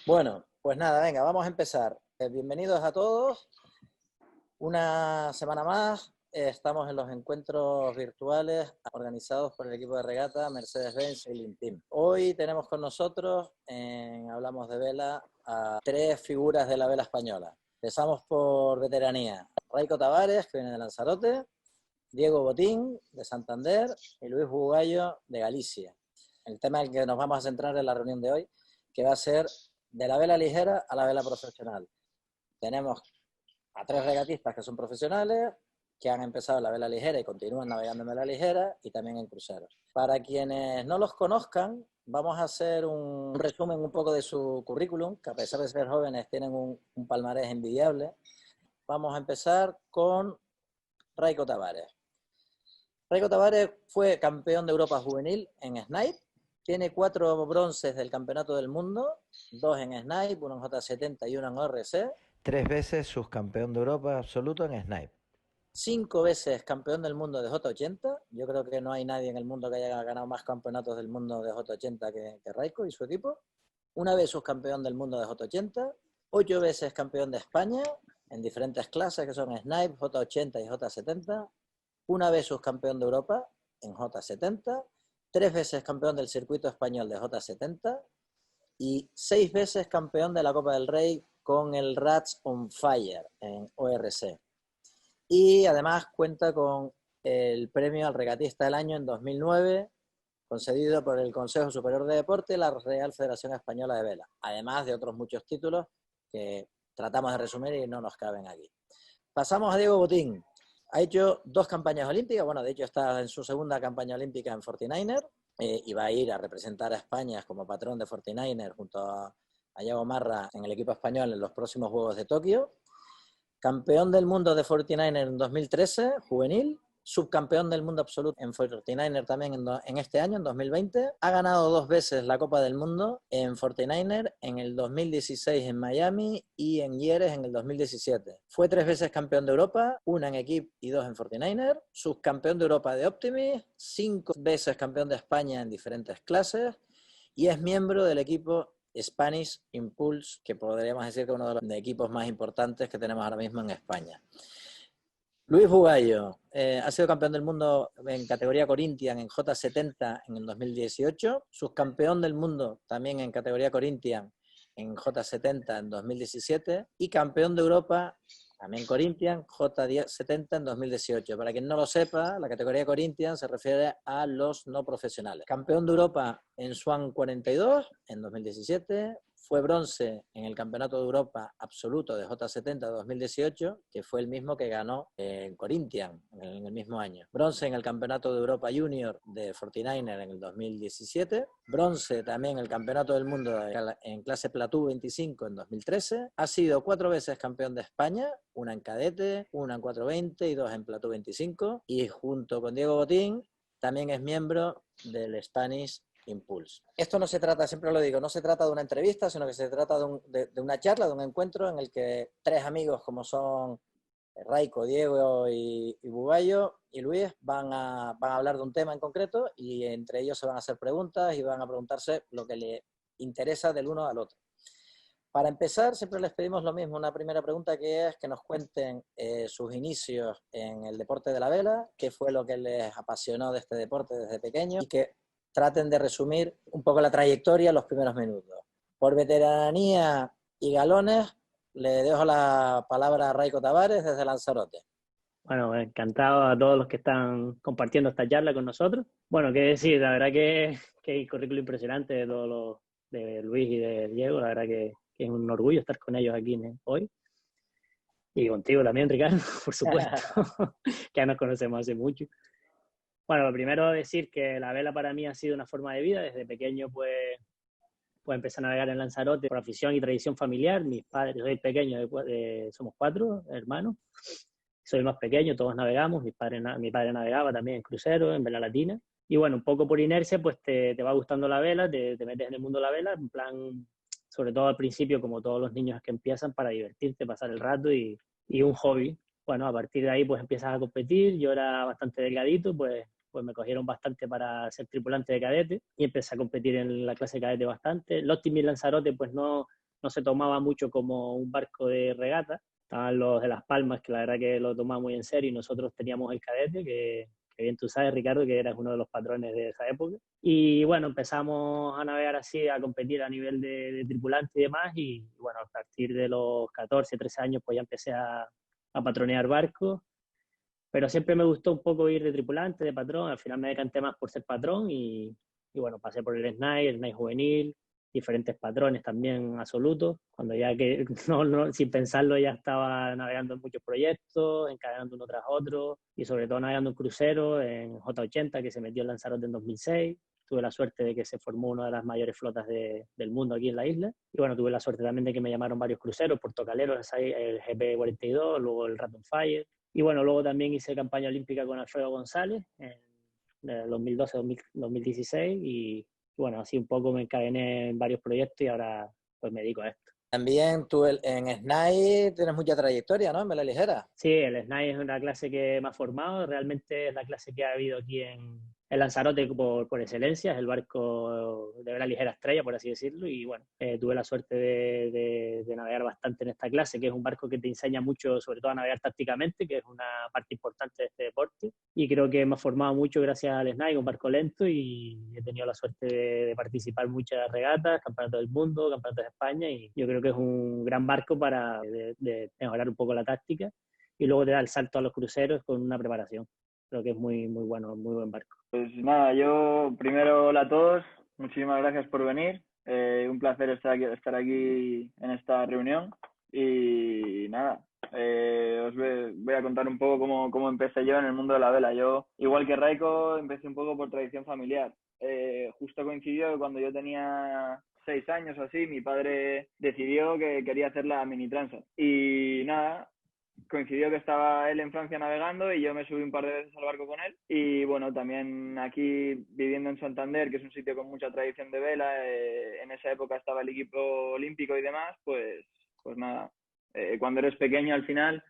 Bueno, pues nada, venga, vamos a empezar. Bienvenidos a todos. Una semana más estamos en los encuentros virtuales organizados por el equipo de regata Mercedes-Benz Sailing Team. Hoy tenemos con nosotros, Hablamos de Vela, a tres figuras de la vela española. Empezamos por veteranía. Raiko Tavares, que viene de Lanzarote, Diego Botín, de Santander, y Luis Bugallo, de Galicia. El tema en el que nos vamos a centrar en la reunión de hoy, que va a ser de la vela ligera a la vela profesional. Tenemos a tres regatistas que son profesionales, que han empezado en la vela ligera y continúan navegando en vela ligera y también en cruceros. Para quienes no los conozcan, vamos a hacer un resumen un poco de su currículum, que a pesar de ser jóvenes tienen un palmarés envidiable. Vamos a empezar con Raiko Tavares. Raiko Tavares fue campeón de Europa juvenil en Snipe. Tiene 4 bronces del Campeonato del Mundo, 2 en Snipe, 1 en J70 y 1 en ORC. 3 veces subcampeón de Europa absoluto en Snipe. 5 veces campeón del mundo de J80. Yo creo que no hay nadie en el mundo que haya ganado más campeonatos del mundo de J80 que Raiko y su equipo. 1 vez subcampeón del mundo de J80. 8 veces campeón de España en diferentes clases que son Snipe, J80 y J70. 1 vez subcampeón de Europa en J70. 3 veces campeón del circuito español de J70 y 6 veces campeón de la Copa del Rey con el Rats on Fire en ORC. Y además cuenta con el premio al regatista del año en 2009, concedido por el Consejo Superior de Deporte y la Real Federación Española de Vela, además de otros muchos títulos que tratamos de resumir y no nos caben aquí. Pasamos a Diego Botín. Ha hecho 2 campañas olímpicas, bueno, de hecho está en su segunda campaña olímpica en 49er, y va a ir a representar a España como patrón de 49er junto a Yago Marra en el equipo español en los próximos Juegos de Tokio. Campeón del mundo de 49er en 2013, juvenil. Subcampeón del mundo absoluto en 49er también en este año, en 2020. Ha ganado 2 veces la Copa del Mundo en 49er, en el 2016 en Miami y en Jerez en el 2017. Fue 3 veces campeón de Europa, 1 en equipo y 2 en 49er. Subcampeón de Europa de Optimist, 5 veces campeón de España en diferentes clases y es miembro del equipo Spanish Impulse, que podríamos decir que es uno de los equipos más importantes que tenemos ahora mismo en España. Luis Bugallo ha sido campeón del mundo en categoría Corinthian en J70 en el 2018, subcampeón del mundo también en categoría Corinthian en J70 en 2017 y campeón de Europa también Corinthian J70 en 2018. Para quien no lo sepa, la categoría Corinthian se refiere a los no profesionales. Campeón de Europa en Swan 42 en 2017. Fue bronce en el Campeonato de Europa Absoluto de J70 de 2018, que fue el mismo que ganó en Corinthian en el mismo año. Bronce en el Campeonato de Europa Junior de 49er en el 2017. Bronce también en el Campeonato del Mundo en clase Platú 25 en 2013. Ha sido 4 veces campeón de España, 1 en cadete, 1 en 420 y 2 en Platú 25. Y junto con Diego Botín también es miembro del Spanish Impulse. Esto no se trata, siempre lo digo, no se trata de una entrevista, sino que se trata de una charla, de un encuentro en el que 3 amigos como son Raiko, Diego y Bugallo y Luis van a hablar de un tema en concreto y entre ellos se van a hacer preguntas y van a preguntarse lo que les interesa del uno al otro. Para empezar, siempre les pedimos lo mismo, una primera pregunta que es que nos cuenten sus inicios en el deporte de la vela, qué fue lo que les apasionó de este deporte desde pequeño y que traten de resumir un poco la trayectoria en los primeros minutos. Por veteranía y galones, le dejo la palabra a Raiko Tavares desde Lanzarote. Bueno, encantado a todos los que están compartiendo esta charla con nosotros. Bueno, qué decir, la verdad que hay currículum impresionante de todos los, de Luis y de Diego, la verdad que es un orgullo estar con ellos aquí hoy. Y contigo también, Ricardo, por supuesto, que ya nos conocemos hace mucho. Bueno, lo primero decir que la vela para mí ha sido una forma de vida. Desde pequeño pues empecé a navegar en Lanzarote por afición y tradición familiar. Mis padres, soy pequeño, somos 4 hermanos. Soy el más pequeño, todos navegamos. Mi padre navegaba también en crucero, en vela latina. Y bueno, un poco por inercia pues te va gustando la vela, te metes en el mundo de la vela, en plan, sobre todo al principio, como todos los niños que empiezan para divertirte, pasar el rato y un hobby. Bueno, a partir de ahí pues empiezas a competir. Yo era bastante delgadito, pues me cogieron bastante para ser tripulante de cadete y empecé a competir en la clase de cadete bastante. El Optimist Lanzarote pues no no se tomaba mucho como un barco de regata. Estaban los de Las Palmas, que la verdad que lo tomaban muy en serio, y nosotros teníamos el Cadete, que bien tú sabes, Ricardo, que eras uno de los patrones de esa época. Y bueno, empezamos a navegar así, a competir a nivel de tripulante y demás, y bueno, a partir de los 14, 13 años, pues ya empecé a patronear barcos, pero siempre me gustó un poco ir de tripulante, de patrón. Al final me decanté más por ser patrón y bueno, pasé por el SNAI juvenil, diferentes patrones también absolutos, cuando ya que sin pensarlo ya estaba navegando en muchos proyectos, encadenando uno tras otro y sobre todo navegando en crucero, en J80 que se metió en Lanzarote en 2006. Tuve la suerte de que se formó una de las mayores flotas del mundo aquí en la isla. Y bueno, tuve la suerte también de que me llamaron varios cruceros, portocaleros, el GP42, luego el Raton Fire. Y bueno, luego también hice campaña olímpica con Alfredo González en el 2012-2016 y bueno, así un poco me encadené en varios proyectos y ahora pues me dedico a esto. También tú en SNAI tienes mucha trayectoria, ¿no? En vela ligera. Sí, el SNAI es una clase que me ha formado, realmente es la clase que ha habido aquí en Lanzarote por excelencia, es el barco de vela ligera estrella, por así decirlo, y bueno, tuve la suerte de navegar bastante en esta clase, que es un barco que te enseña mucho, sobre todo a navegar tácticamente, que es una parte importante de este deporte, y creo que me ha formado mucho gracias al SNAI, un barco lento, y he tenido la suerte de participar en muchas regatas, campeonatos del mundo, campeonatos de España, y yo creo que es un gran barco para de mejorar un poco la táctica, y luego te da el salto a los cruceros con una preparación. Creo que es muy, muy bueno, muy buen barco. Pues nada, yo primero hola a todos, muchísimas gracias por venir, un placer estar aquí en esta reunión y nada, os voy a contar un poco cómo empecé yo en el mundo de la vela. Yo, igual que Raiko, empecé un poco por tradición familiar. Justo coincidió que cuando yo tenía 6 años o así, mi padre decidió que quería hacer la mini transat y nada, coincidió que estaba él en Francia navegando y yo me subí un par de veces al barco con él. Y bueno, también aquí viviendo en Santander, que es un sitio con mucha tradición de vela, en esa época estaba el equipo olímpico y demás, pues nada, cuando eres pequeño al final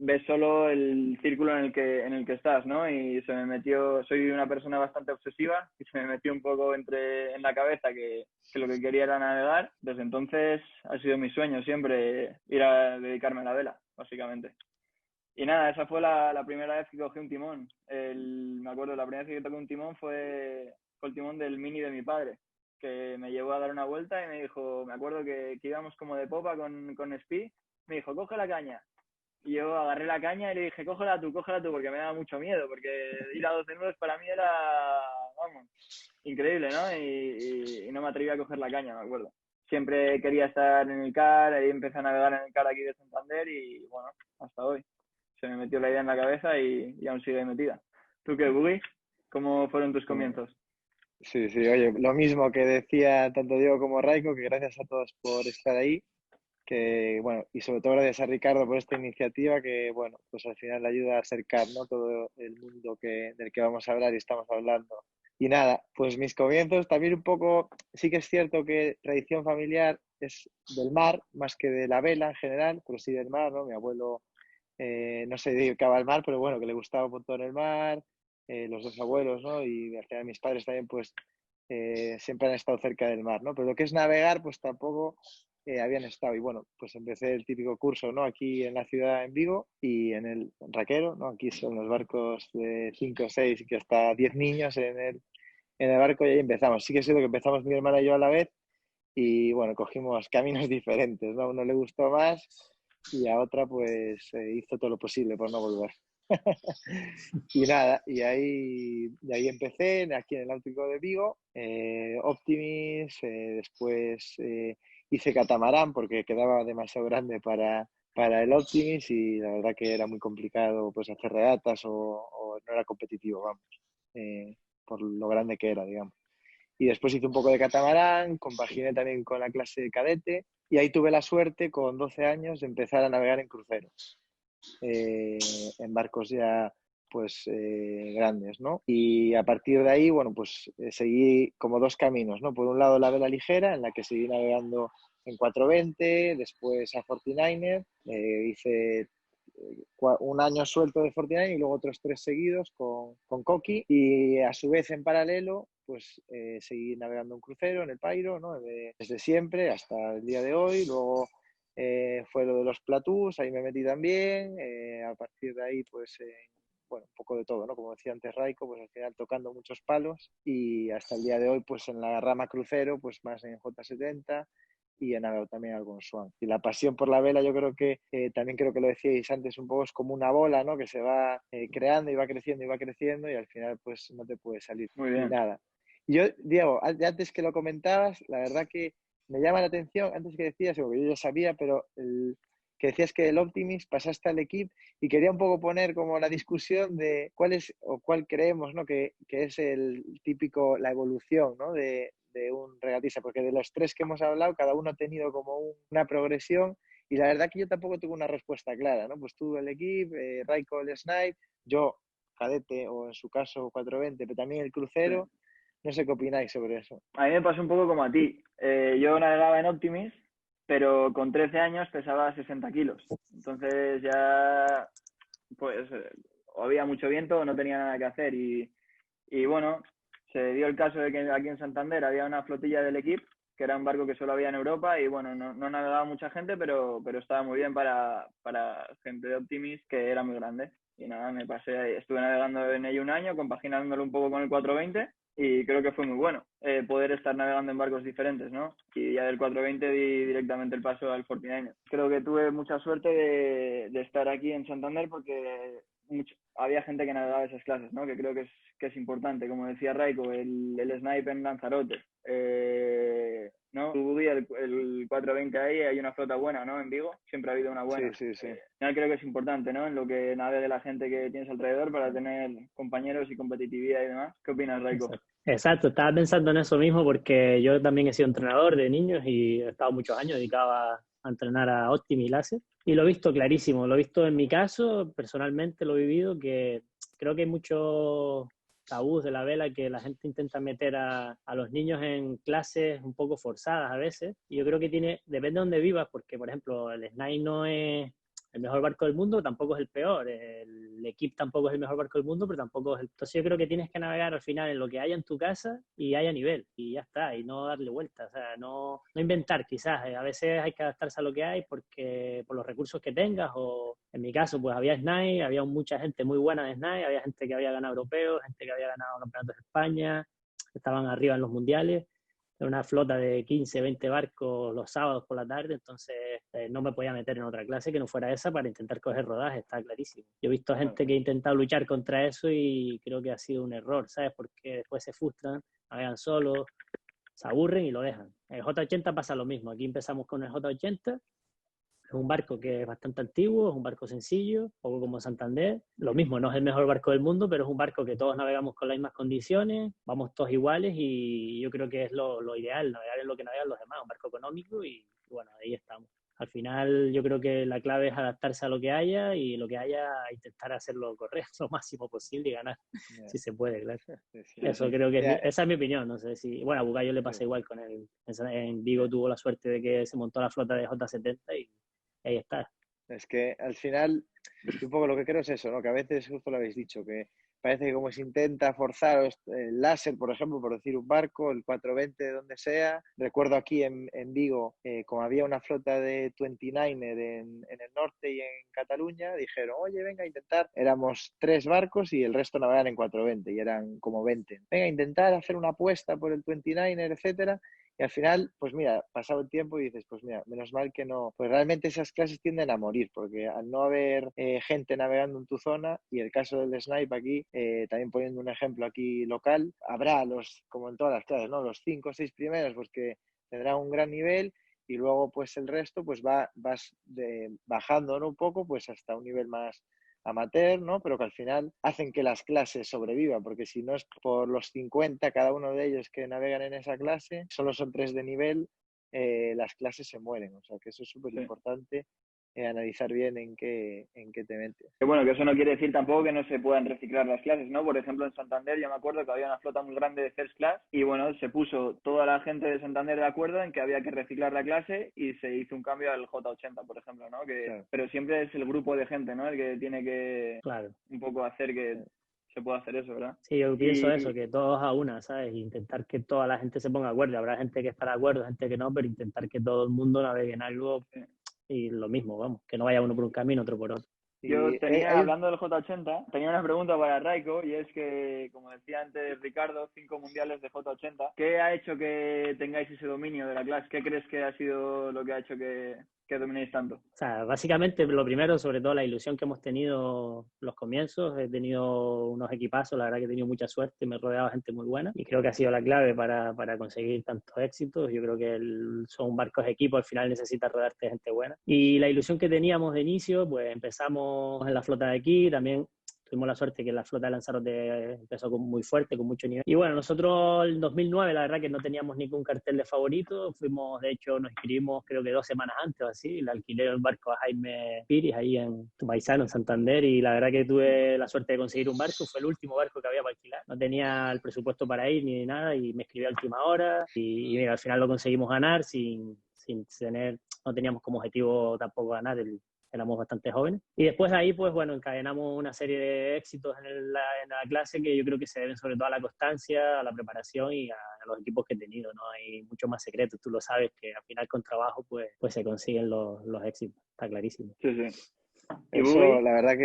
ves solo el círculo en el que estás, ¿no? Y se me metió, soy una persona bastante obsesiva y se me metió un poco en la cabeza que lo que quería era navegar. Desde entonces ha sido mi sueño siempre ir a dedicarme a la vela, básicamente. Y nada, esa fue la primera vez que cogí un timón. Me acuerdo, la primera vez que toqué un timón fue el timón del Mini de mi padre, que me llevó a dar una vuelta y me dijo, me acuerdo que íbamos como de popa con Speed, me dijo, coge la caña. Y yo agarré la caña y le dije, cógela tú, porque me daba mucho miedo, porque ir a 12 nudos para mí era, vamos, increíble, ¿no? Y no me atreví a coger la caña, me acuerdo. Siempre quería estar en el CAR, ahí empecé a navegar en el CAR aquí de Santander y, bueno, hasta hoy. Se me metió la idea en la cabeza y aún sigue metida. ¿Tú qué, Buggy? ¿Cómo fueron tus comienzos? Sí, oye, lo mismo que decía tanto Diego como Raiko, que gracias a todos por estar ahí. Que bueno, y sobre todo gracias a Ricardo por esta iniciativa que bueno, pues al final le ayuda a acercar, ¿no?, todo el mundo del que vamos a hablar y estamos hablando. Y nada, pues mis comienzos también un poco, sí que es cierto que tradición familiar es del mar más que de la vela en general, pero sí del mar, ¿no? Mi abuelo no se dedicaba al mar, pero bueno, que le gustaba un montón el mar, los dos abuelos, ¿no? Y al final mis padres también pues siempre han estado cerca del mar, ¿no? Pero lo que es navegar pues tampoco habían estado. Y bueno, pues empecé el típico curso, ¿no?, aquí en la ciudad, en Vigo, y en el Raquero, ¿no? Aquí son los barcos de 5, 6 y que hasta 10 niños en el barco, y ahí empezamos. Sí que es cierto que empezamos mi hermana y yo a la vez y bueno, cogimos caminos diferentes, ¿no? A uno le gustó más y a otra pues hizo todo lo posible por no volver. Y nada, y ahí empecé, aquí en el Náutico de Vigo, Optimis, después hice catamarán porque quedaba demasiado grande para el Optimis y la verdad que era muy complicado pues hacer regatas o no era competitivo, vamos, por lo grande que era, digamos. Y después hice un poco de catamarán, compaginé también con la clase de cadete y ahí tuve la suerte con 12 años de empezar a navegar en cruceros. En barcos ya pues grandes, ¿no? Y a partir de ahí, bueno, pues seguí como dos caminos, ¿no? Por un lado la vela ligera, en la que seguí navegando en 420, después a 49er, hice un año suelto de 49 y luego otros 3 seguidos con Coqui, y a su vez en paralelo pues seguí navegando un crucero en el Pairo, ¿no? Desde siempre hasta el día de hoy. Luego fue lo de los Platús, ahí me metí también. A partir de ahí, pues, bueno, un poco de todo, ¿no? Como decía antes Raiko, pues al final tocando muchos palos y hasta el día de hoy, pues en la rama crucero, pues más en J70 y he navegado también algún Swan. Y la pasión por la vela, yo creo que también creo que lo decíais antes, un poco es como una bola, ¿no? Que se va creando y va creciendo y al final, pues no te puede salir. Muy Y bien. nada. Yo, Diego, antes que lo comentabas, la verdad que me llama la atención, antes que decías, porque yo ya sabía, pero que decías que del Optimist pasaste al equipo y quería un poco poner como la discusión de cuál es o cuál creemos, ¿no? que es el típico, la evolución, ¿no? de un regatista, porque de los tres que hemos hablado, cada uno ha tenido como una progresión y la verdad que yo tampoco tengo una respuesta clara, ¿no? Pues tú el equipo, Raiko el Snipe, yo cadete o en su caso 420, pero también el crucero. Sí. No sé qué opináis sobre eso. A mí me pasó un poco como a ti. Yo navegaba en Optimist, pero con 13 años pesaba 60 kilos. Entonces ya, pues, o había mucho viento o no tenía nada que hacer. Y bueno, se dio el caso de que aquí en Santander había una flotilla del equipo, que era un barco que solo había en Europa y bueno, no navegaba mucha gente, pero estaba muy bien para gente de Optimist, que era muy grande. Y nada, estuve navegando en ello un año, compaginándolo un poco con el 420 y creo que fue muy bueno poder estar navegando en barcos diferentes, ¿no? Y ya del 420 di directamente el paso al 49. Creo que tuve mucha suerte de estar aquí en Santander porque había gente que navegaba esas clases, ¿no? Que creo que es importante, como decía Raiko, el Snipe en Lanzarote, ¿no? El 420 ahí, hay una flota buena, ¿no? En Vigo, siempre ha habido una buena. Sí. Creo que es importante, ¿no? En lo que navegue la gente que tienes alrededor para tener compañeros y competitividad y demás. ¿Qué opinas, Raiko? Exacto, estaba pensando en eso mismo porque yo también he sido entrenador de niños y he estado muchos años dedicado a entrenar a Optimi y Láser y lo he visto clarísimo, lo he visto en mi caso, personalmente lo he vivido, que creo que hay muchos tabús de la vela que la gente intenta meter a los niños en clases un poco forzadas a veces y yo creo que depende de dónde vivas, porque por ejemplo el Snide no es el mejor barco del mundo, tampoco es el peor. El equipo tampoco es el mejor barco del mundo, pero tampoco es el... Entonces yo creo que tienes que navegar al final en lo que haya en tu casa y haya nivel, y ya está, y no darle vueltas, o sea, no inventar quizás. A veces hay que adaptarse a lo que hay porque por los recursos que tengas, o en mi caso, pues había SNAI, había mucha gente muy buena de SNAI, había gente que había ganado europeos, gente que había ganado campeonatos de España, estaban arriba en los mundiales. Una flota de 15, 20 barcos los sábados por la tarde, entonces no me podía meter en otra clase que no fuera esa para intentar coger rodaje, está clarísimo. Yo he visto gente que ha intentado luchar contra eso y creo que ha sido un error, ¿sabes? Porque después se frustran, navegan solos, se aburren y lo dejan. El J80 pasa lo mismo, aquí empezamos con el J80, es un barco que es bastante antiguo, es un barco sencillo, poco como Santander. Lo mismo, no es el mejor barco del mundo, pero es un barco que todos navegamos con las mismas condiciones, vamos todos iguales y yo creo que es lo ideal, navegar en lo que navegan los demás, un barco económico y bueno, ahí estamos. Al final yo creo que la clave es adaptarse a lo que haya y lo que haya intentar hacerlo correr lo máximo posible y ganar, si se puede, claro. Eso creo que esa es mi opinión, no sé si... Bueno, a Bugallo le pasa igual con él. En Vigo tuvo la suerte de que se montó la flota de J70 y ahí está. Es que al final, un poco lo que creo es eso, ¿no? Que a veces, justo lo habéis dicho, que parece que como se intenta forzar el láser, por ejemplo, por decir un barco, el 420 de donde sea. Recuerdo aquí en Vigo, como había una flota de 29er en el norte y en Cataluña, dijeron, oye, venga a intentar. Éramos 3 barcos y el resto navegaban en 420 y eran como 20. Venga a intentar hacer una apuesta por el 29er, etcétera. Y al final, pues mira, pasado el tiempo y dices, pues mira, menos mal que no. Pues realmente esas clases tienden a morir, porque al no haber gente navegando en tu zona, y el caso del Snipe aquí, también poniendo un ejemplo aquí local, habrá como en todas las clases, ¿no? Los 5 o 6 primeros, pues que tendrán un gran nivel, y luego pues el resto, pues vas bajando, ¿no? Un poco, pues hasta un nivel más amateur, ¿no? Pero que al final hacen que las clases sobrevivan, porque si no es por los 50 cada uno de ellos que navegan en esa clase, solo son 3 de nivel, las clases se mueren. O sea que eso es súper importante, analizar bien en qué te metes. Que bueno, que eso no quiere decir tampoco que no se puedan reciclar las clases, ¿no? Por ejemplo, en Santander yo me acuerdo que había una flota muy grande de First Class y bueno, se puso toda la gente de Santander de acuerdo en que había que reciclar la clase y se hizo un cambio al J80, por ejemplo, ¿no? Pero siempre es el grupo de gente, ¿no? El que tiene que un poco hacer que se puede hacer eso, ¿verdad? Sí, yo pienso Y- eso, que todos a una, ¿sabes? Intentar que toda la gente se ponga de acuerdo. Habrá gente que estará de acuerdo, gente que no, pero intentar que todo el mundo navegue en algo Sí. y lo mismo, vamos, que no vaya uno por un camino, otro por otro. Yo Y tenía, hay hablando del J80, tenía una pregunta para Raiko y es que, como decía antes Ricardo, 5 mundiales de J80. ¿Qué ha hecho que tengáis ese dominio de la clase? ¿Qué crees que ha sido lo que ha hecho que dominéis tanto? O sea, básicamente lo primero, sobre todo la ilusión que hemos tenido los comienzos. He tenido unos equipazos, la verdad que he tenido mucha suerte, me he rodeado de gente muy buena y creo que ha sido la clave para conseguir tantos éxitos. Yo creo que son barcos de equipo, al final necesitas rodearte de gente buena. Y la ilusión que teníamos de inicio, pues empezamos en la flota de aquí, también tuvimos la suerte que la flota de Lanzarote empezó muy fuerte, con mucho nivel. Y bueno, nosotros en 2009 la verdad que no teníamos ningún cartel de favorito. Fuimos, de hecho, nos inscribimos creo que 2 semanas antes o así. Le alquilé el barco a Jaime Piris ahí en Tubaizano, en Santander. Y la verdad que tuve la suerte de conseguir un barco. Fue el último barco que había para alquilar. No tenía el presupuesto para ir ni nada y me inscribí a última hora. Y mira, al final lo conseguimos ganar sin tener, no teníamos como objetivo tampoco ganar éramos bastante jóvenes. Y después de ahí, pues bueno, encadenamos una serie de éxitos en la clase que yo creo que se deben sobre todo a la constancia, a la preparación y a los equipos que he tenido. No hay mucho más secretos, tú lo sabes, que al final con trabajo pues se consiguen los éxitos, está clarísimo. Sí, sí. ¿Y Eso, Bubi? la verdad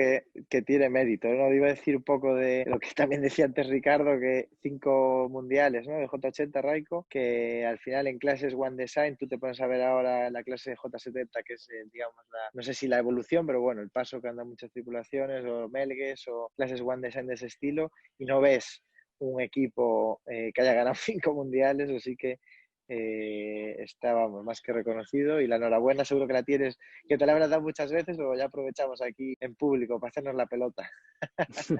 que tiene mérito, ¿no? Iba a decir un poco de lo que también decía antes Ricardo, que 5 mundiales, ¿no? De J80 Raiko, que al final en clases One Design, tú te pones a ver ahora la clase de J70, que es, digamos, no sé si la evolución, pero bueno, el paso que andan muchas tripulaciones, o Melgues, o clases One Design de ese estilo, y no ves un equipo que haya ganado 5 mundiales, así que está, vamos, más que reconocido, y la enhorabuena seguro que la tienes, que te la habrás dado muchas veces, o ya aprovechamos aquí en público para hacernos la pelota.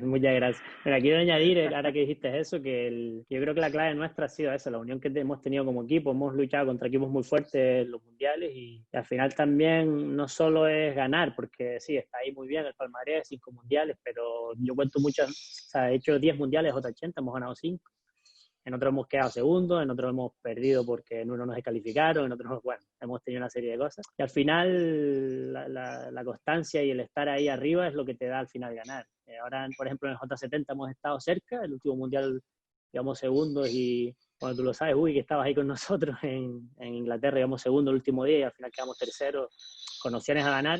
Muchas gracias. Mira, quiero añadir, ahora que dijiste eso, que yo creo que la clave nuestra ha sido eso, la unión que hemos tenido como equipo. Hemos luchado contra equipos muy fuertes en los mundiales y al final también no solo es ganar, porque sí, está ahí muy bien el palmarés, 5 mundiales, pero yo cuento muchas, o sea, he hecho 10 mundiales J80, hemos ganado 5. En otros hemos quedado segundos, en otros hemos perdido porque en uno nos descalificaron, en otros, bueno, hemos tenido una serie de cosas. Y al final la constancia y el estar ahí arriba es lo que te da al final ganar. Ahora, por ejemplo, en el J70 hemos estado cerca, el último mundial íbamos segundos y, bueno, tú lo sabes, Uy, que estabas ahí con nosotros en Inglaterra, íbamos segundo el último día y al final quedamos terceros con opciones a ganar.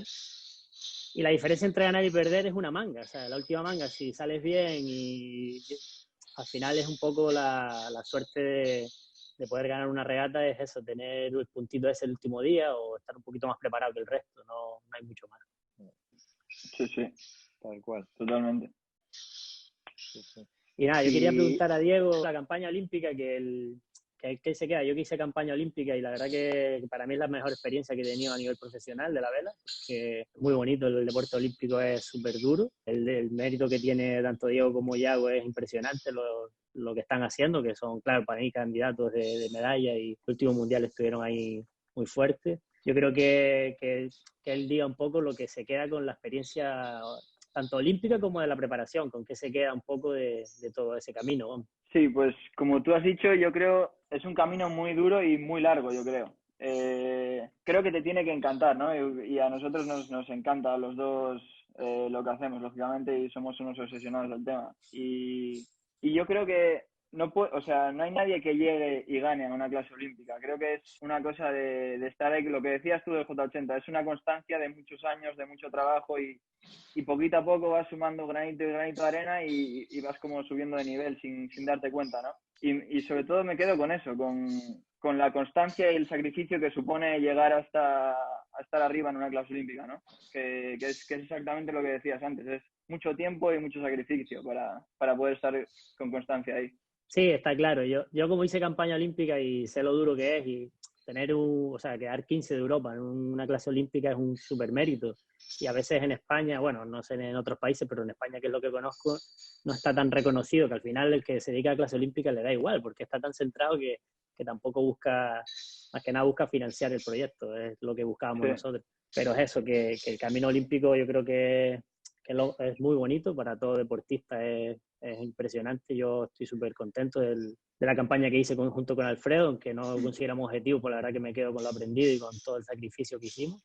Y la diferencia entre ganar y perder es una manga. O sea, la última manga, si sales bien y al final es un poco la suerte de poder ganar una regata, es eso, tener el puntito ese el último día o estar un poquito más preparado que el resto, no hay mucho más. Sí, sí, Tal cual. totalmente. Sí, sí. Y nada, yo quería Y preguntar a Diego la campaña olímpica, que se queda. Yo que hice campaña olímpica y la verdad que para mí es la mejor experiencia que he tenido a nivel profesional de la vela, que es muy bonito, el deporte olímpico es súper duro, el mérito que tiene tanto Diego como Yago es impresionante lo que están haciendo, que son, claro, para mí candidatos de medalla y el último mundial estuvieron ahí muy fuertes. Yo creo que él diga un poco lo que se queda con la experiencia tanto olímpica como de la preparación, con qué se queda un poco de todo ese camino. Vamos. Sí, pues como tú has dicho, yo creo es un camino muy duro y muy largo, yo creo. Creo que te tiene que encantar, ¿no? Y a nosotros nos encanta a los dos lo que hacemos, lógicamente, y somos unos obsesionados del tema. Y yo creo que o sea, no hay nadie que llegue y gane a una clase olímpica. Creo que es una cosa de estar ahí, lo que decías tú del J80, es una constancia de muchos años, de mucho trabajo y poquito a poco vas sumando granito y granito de arena y vas como subiendo de nivel sin darte cuenta, ¿no? Y sobre todo me quedo con eso, con la constancia y el sacrificio que supone llegar hasta a estar arriba en una clase olímpica, ¿no? Que es exactamente lo que decías antes, es mucho tiempo y mucho sacrificio para poder estar con constancia ahí. Sí, está claro. Yo como hice campaña olímpica y sé lo duro que es y o sea, quedar 15 de Europa en una clase olímpica es un súper mérito. Y a veces en España, bueno, no sé en otros países, pero en España, que es lo que conozco, no está tan reconocido, que al final el que se dedica a clase olímpica le da igual, porque está tan centrado que tampoco busca, más que nada busca financiar el proyecto, es lo que buscábamos Sí. nosotros. Pero es eso, que el camino olímpico yo creo que es muy bonito para todo deportista, es impresionante. Yo estoy súper contento de la campaña que hice junto con Alfredo, aunque no consiguiéramos objetivos, pues la verdad que me quedo con lo aprendido y con todo el sacrificio que hicimos.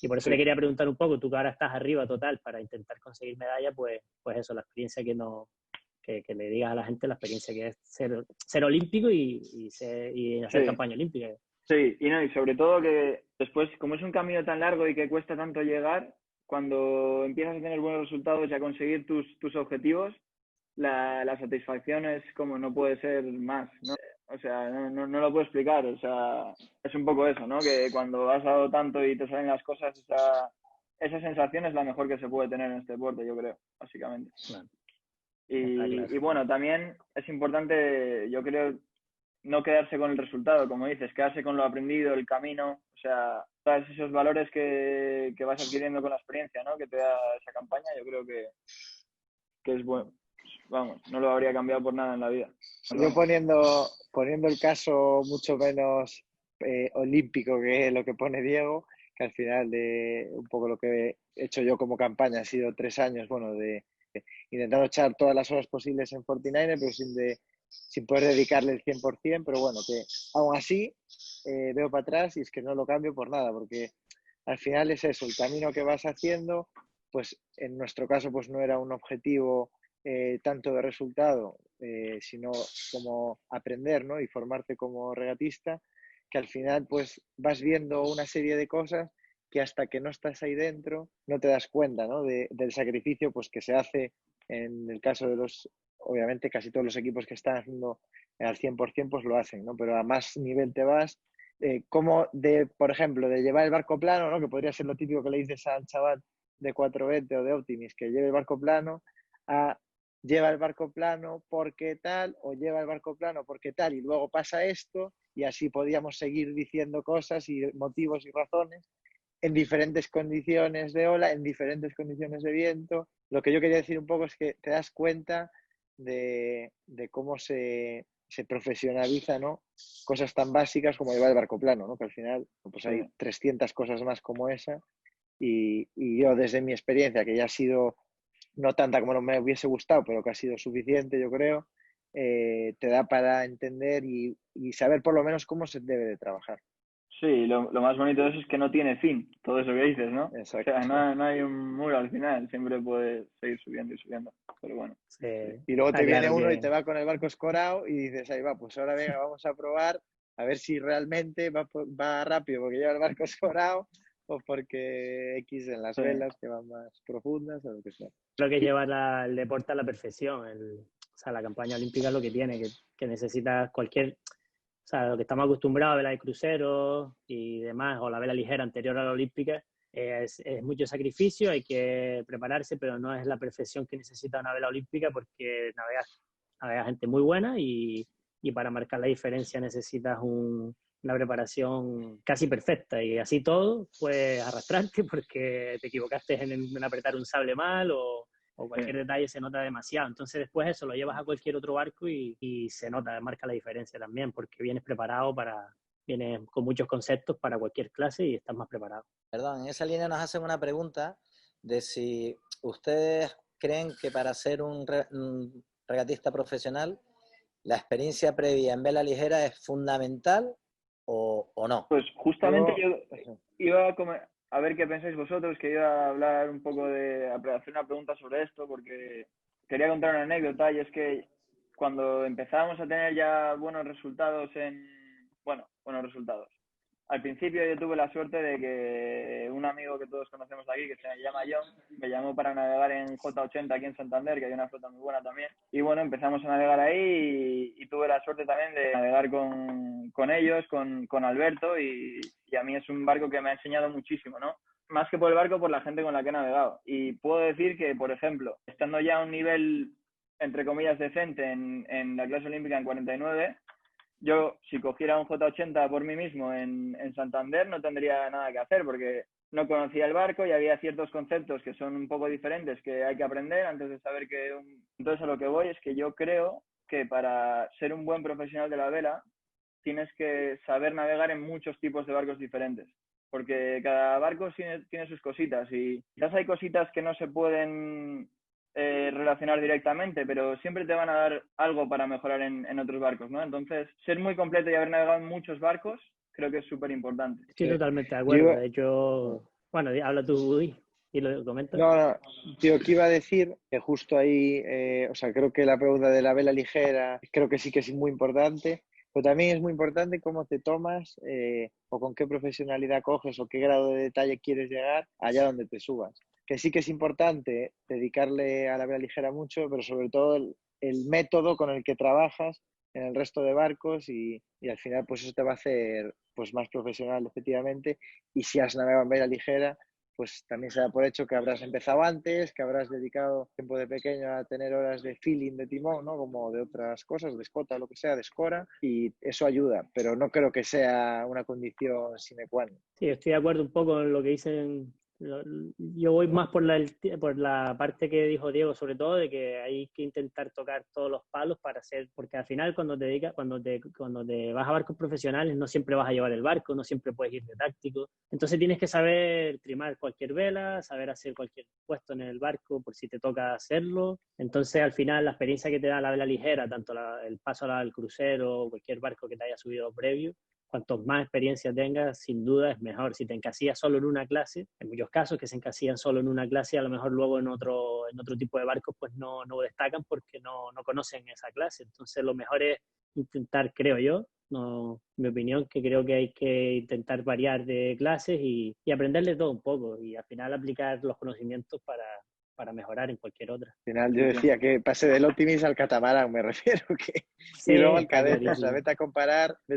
Y por eso le quería preguntar un poco, tú que ahora estás arriba total para intentar conseguir medalla, pues eso, la experiencia que le digas a la gente la experiencia que es ser olímpico y hacer Sí. campaña olímpica. Sí, y sobre todo que después, como es un camino tan largo y que cuesta tanto llegar, cuando empiezas a tener buenos resultados y a conseguir tus objetivos, la satisfacción es como no puede ser más, ¿no? O sea, no lo puedo explicar. O sea, es un poco eso, ¿no? Que cuando has dado tanto y te salen las cosas, esa sensación es la mejor que se puede tener en este deporte, yo creo, básicamente. Claro. Está claro. Y bueno, también es importante, yo creo, no quedarse con el resultado, como dices, quedarse con lo aprendido, el camino, o sea, todos esos valores que vas adquiriendo con la experiencia, ¿no? Que te da esa campaña, yo creo que es bueno. Vamos, no lo habría cambiado por nada en la vida. Yo poniendo el caso mucho menos olímpico que lo que pone Diego, que al final de un poco lo que he hecho yo como campaña ha sido 3 años, bueno, de intentando echar todas las horas posibles en 49, pero sin poder dedicarle el 100%, pero bueno, que aún así veo para atrás y es que no lo cambio por nada, porque al final es eso, el camino que vas haciendo, pues en nuestro caso pues no era un objetivo tanto de resultado, sino como aprender, ¿no? Y formarte como regatista, que al final pues vas viendo una serie de cosas que hasta que no estás ahí dentro no te das cuenta, ¿no? Del sacrificio pues que se hace en el caso de obviamente casi todos los equipos que están haciendo al 100% pues lo hacen, ¿no? Pero a más nivel te vas, como por ejemplo, de llevar el barco plano, ¿no? Que podría ser lo típico que le dices al chaval de 420 o de Optimis, que lleve el barco plano, a lleva el barco plano porque tal, o lleva el barco plano porque tal, y luego pasa esto, y así podíamos seguir diciendo cosas y motivos y razones en diferentes condiciones de ola, en diferentes condiciones de viento. Lo que yo quería decir un poco es que te das cuenta de cómo se profesionaliza, ¿no? Cosas tan básicas como llevar el barco plano, ¿no? Que al final pues hay 300 cosas más como esa, y yo desde mi experiencia, que ya ha sido no tanta como me hubiese gustado, pero que ha sido suficiente, yo creo, te da para entender y saber por lo menos cómo se debe de trabajar. Sí, lo más bonito de eso es que no tiene fin, todo eso que dices, ¿no? Exacto. O sea, no hay un muro al final, siempre puedes seguir subiendo y subiendo, pero bueno. Sí. Y luego te viene uno que... y te va con el barco escorado y dices, ahí va, pues ahora venga, vamos a probar a ver si realmente va rápido porque lleva el barco escorado o porque X en las velas que van más profundas o lo que sea. Creo que lleva el deporte a la perfección. O sea, la campaña olímpica es lo que tiene, que necesitas cualquier... O sea, lo que estamos acostumbrados a vela de cruceros y demás, o la vela ligera anterior a la olímpica, es mucho sacrificio, hay que prepararse, pero no es la perfección que necesita una vela olímpica porque navega gente muy buena y para marcar la diferencia necesitas una preparación casi perfecta y así todo puedes arrastrarte porque te equivocaste en apretar un sable mal o cualquier detalle se nota demasiado. Entonces después eso lo llevas a cualquier otro barco y se nota, marca la diferencia también porque vienes preparado vienes con muchos conceptos para cualquier clase y estás más preparado. Perdón, en esa línea nos hacen una pregunta de si ustedes creen que para ser un regatista profesional la experiencia previa en vela ligera es fundamental o no. Pues justamente yo iba a ver qué pensáis vosotros, que iba a hablar un poco hacer una pregunta sobre esto, porque quería contar una anécdota, y es que cuando empezábamos a tener ya buenos resultados al principio yo tuve la suerte de que un amigo que todos conocemos aquí, que se llama John, me llamó para navegar en J80 aquí en Santander, que hay una flota muy buena también. Y bueno, empezamos a navegar ahí y tuve la suerte también de navegar con ellos, con Alberto, y a mí es un barco que me ha enseñado muchísimo, ¿no? Más que por el barco, por la gente con la que he navegado. Y puedo decir que, por ejemplo, estando ya a un nivel, entre comillas, decente en la clase olímpica en 49, yo, si cogiera un J80 por mí mismo en Santander, no tendría nada que hacer porque no conocía el barco y había ciertos conceptos que son un poco diferentes que hay que aprender antes de saber que... Entonces, a lo que voy es que yo creo que para ser un buen profesional de la vela tienes que saber navegar en muchos tipos de barcos diferentes, porque cada barco tiene sus cositas y quizás hay cositas que no se pueden relacionar directamente, pero siempre te van a dar algo para mejorar en otros barcos, ¿no? Entonces, ser muy completo y haber navegado en muchos barcos creo que es súper importante. Estoy totalmente de acuerdo. De hecho, bueno, habla tú, Woody. Y lo comento. No, tío, que iba a decir que justo ahí, o sea, creo que la pregunta de la vela ligera, creo que sí que es muy importante, pero también es muy importante cómo te tomas o con qué profesionalidad coges o qué grado de detalle quieres llegar allá donde te subas. Que sí que es importante dedicarle a la vela ligera mucho, pero sobre todo el método con el que trabajas en el resto de barcos y al final pues eso te va a hacer pues más profesional efectivamente. Y si has navegado en vela ligera, pues también se da por hecho que habrás empezado antes, que habrás dedicado tiempo de pequeño a tener horas de feeling de timón, ¿no? Como de otras cosas, de escota, lo que sea, de escora, y eso ayuda, pero no creo que sea una condición sine qua non. Sí, estoy de acuerdo un poco en lo que dicen. Yo voy más por la parte que dijo Diego, sobre todo, de que hay que intentar tocar todos los palos para hacer, porque al final cuando te vas a barcos profesionales no siempre vas a llevar el barco, no siempre puedes ir de táctico, entonces tienes que saber trimar cualquier vela, saber hacer cualquier puesto en el barco por si te toca hacerlo, entonces al final la experiencia que te da la vela ligera, tanto el paso al crucero o cualquier barco que te haya subido previo, cuanto más experiencia tengas, sin duda es mejor. Si te encasillas solo en una clase, en muchos casos que se encasillan solo en una clase, a lo mejor luego en otro tipo de barcos pues no destacan porque no conocen esa clase. Entonces lo mejor es intentar, creo yo, no, mi opinión, que creo que hay que intentar variar de clases y aprender de todo un poco y al final aplicar los conocimientos para mejorar en cualquier otra. Al final yo decía que pase del Optimis al catamarán, me refiero que Sí, y luego al está cadete, o clarísimo. sea, vete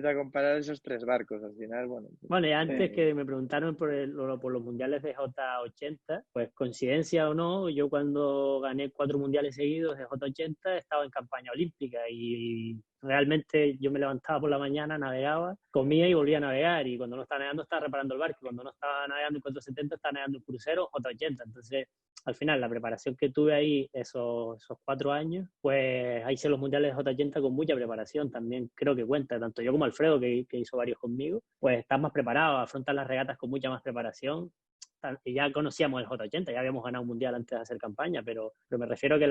a comparar esos tres barcos, al final, bueno. Bueno, y antes que me preguntaron por los mundiales de J80, pues coincidencia o no, yo cuando gané 4 mundiales seguidos de J80 estaba en campaña olímpica y realmente yo me levantaba por la mañana, navegaba, comía y volvía a navegar y cuando no estaba navegando estaba reparando el barco, cuando no estaba navegando en 470 estaba navegando en crucero J80, entonces al final la preparación que tuve ahí esos 4 años, pues ahí hice los mundiales de J80 con mucha preparación, también creo que cuenta, tanto yo como Alfredo, que hizo varios conmigo, pues estás más preparado, afrontas las regatas con mucha más preparación. Y ya conocíamos el J80, ya habíamos ganado un mundial antes de hacer campaña, pero me refiero a que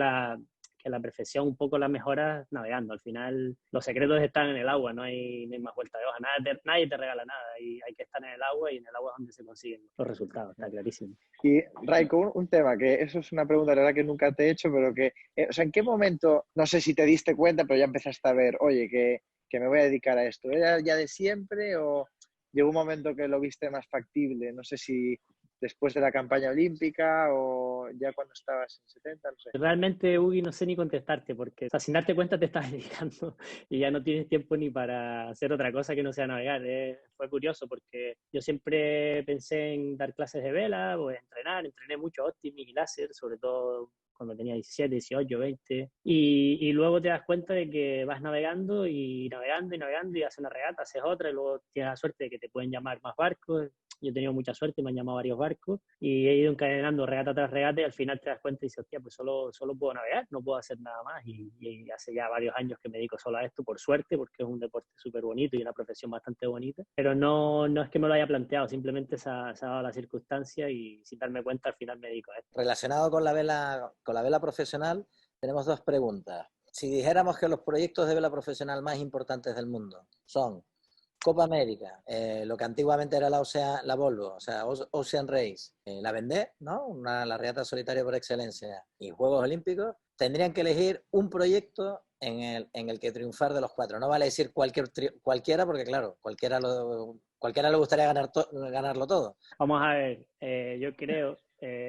la perfección un poco la mejoras navegando. Al final los secretos están en el agua, no hay más vuelta de hoja, nadie te regala nada y hay que estar en el agua y en el agua es donde se consiguen los resultados, está clarísimo. Y Raiko, un tema que eso es una pregunta, la verdad que nunca te he hecho, pero que, o sea, ¿en qué momento, no sé si te diste cuenta, pero ya empezaste a ver, oye, que me voy a dedicar a esto? ¿Era ya de siempre o llegó un momento que lo viste más factible? No sé si después de la campaña olímpica o ya cuando estabas en 70, no sé. Realmente, Ugi, no sé ni contestarte porque, o sea, sin darte cuenta te estás dedicando y ya no tienes tiempo ni para hacer otra cosa que no sea navegar. Fue curioso porque yo siempre pensé en dar clases de vela o entrené mucho Optimis y láser, sobre todo cuando tenía 17, 18, 20, y luego te das cuenta de que vas navegando y navegando y navegando y haces una regata, haces otra y luego tienes la suerte de que te pueden llamar más barcos. Yo he tenido mucha suerte, me han llamado varios barcos y he ido encadenando regata tras regata y al final te das cuenta y dices, hostia, pues solo puedo navegar, no puedo hacer nada más y hace ya varios años que me dedico solo a esto, por suerte, porque es un deporte súper bonito y una profesión bastante bonita, pero no es que me lo haya planteado, simplemente se ha dado la circunstancia y sin darme cuenta al final me dedico a esto. Relacionado con la vela profesional, tenemos 2 preguntas. Si dijéramos que los proyectos de vela profesional más importantes del mundo son Copa América, lo que antiguamente era la Volvo, o sea, Ocean Race, la Vendée, ¿no? La regata solitaria por excelencia, y Juegos Olímpicos, tendrían que elegir un proyecto en el que triunfar de los 4. No vale decir cualquiera, porque claro, cualquiera le gustaría ganarlo todo. Vamos a ver, yo creo,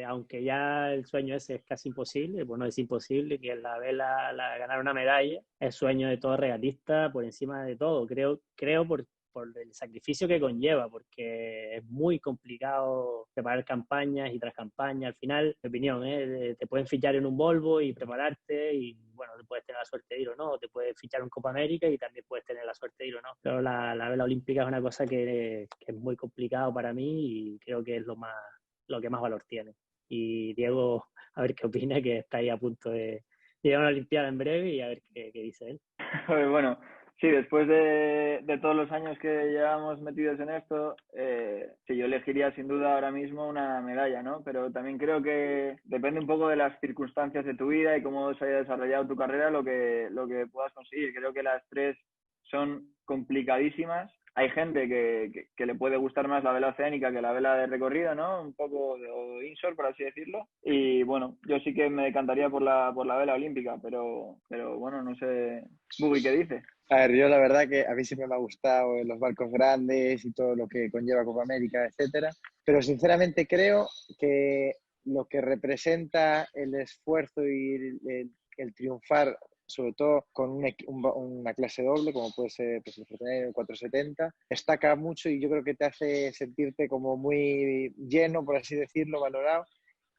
aunque ya el sueño ese es casi imposible, bueno, es imposible que la vela ganar una medalla, es sueño de todo regatista por encima de todo, creo por el sacrificio que conlleva, porque es muy complicado preparar campañas y tras campañas. Al final, mi opinión, te pueden fichar en un Volvo y prepararte y, bueno, te puedes tener la suerte de ir o no, te puedes fichar en Copa América y también puedes tener la suerte de ir o no. Pero la vela olímpica es una cosa que es muy complicado para mí y creo que es lo que más valor tiene. Y Diego, a ver qué opina, que está ahí a punto de llegar a una Olimpiada en breve y a ver qué dice él. Bueno, sí, después de todos los años que llevamos metidos en esto, sí, yo elegiría sin duda ahora mismo una medalla, ¿no? Pero también creo que depende un poco de las circunstancias de tu vida y cómo se haya desarrollado tu carrera lo que puedas conseguir. Creo que las 3 son complicadísimas hay gente que le puede gustar más la vela oceánica que la vela de recorrido, ¿no? Un poco de inshore, por así decirlo. Y bueno, yo sí que me decantaría por la vela olímpica, pero bueno, no sé, Bubi, ¿qué dice? A ver, yo la verdad que a mí siempre me ha gustado los barcos grandes y todo lo que conlleva Copa América, etcétera, pero sinceramente creo que lo que representa el esfuerzo y el triunfar, sobre todo con una clase doble, como puede ser pues, el Fortenero, el 470, destaca mucho y yo creo que te hace sentirte como muy lleno, por así decirlo, valorado,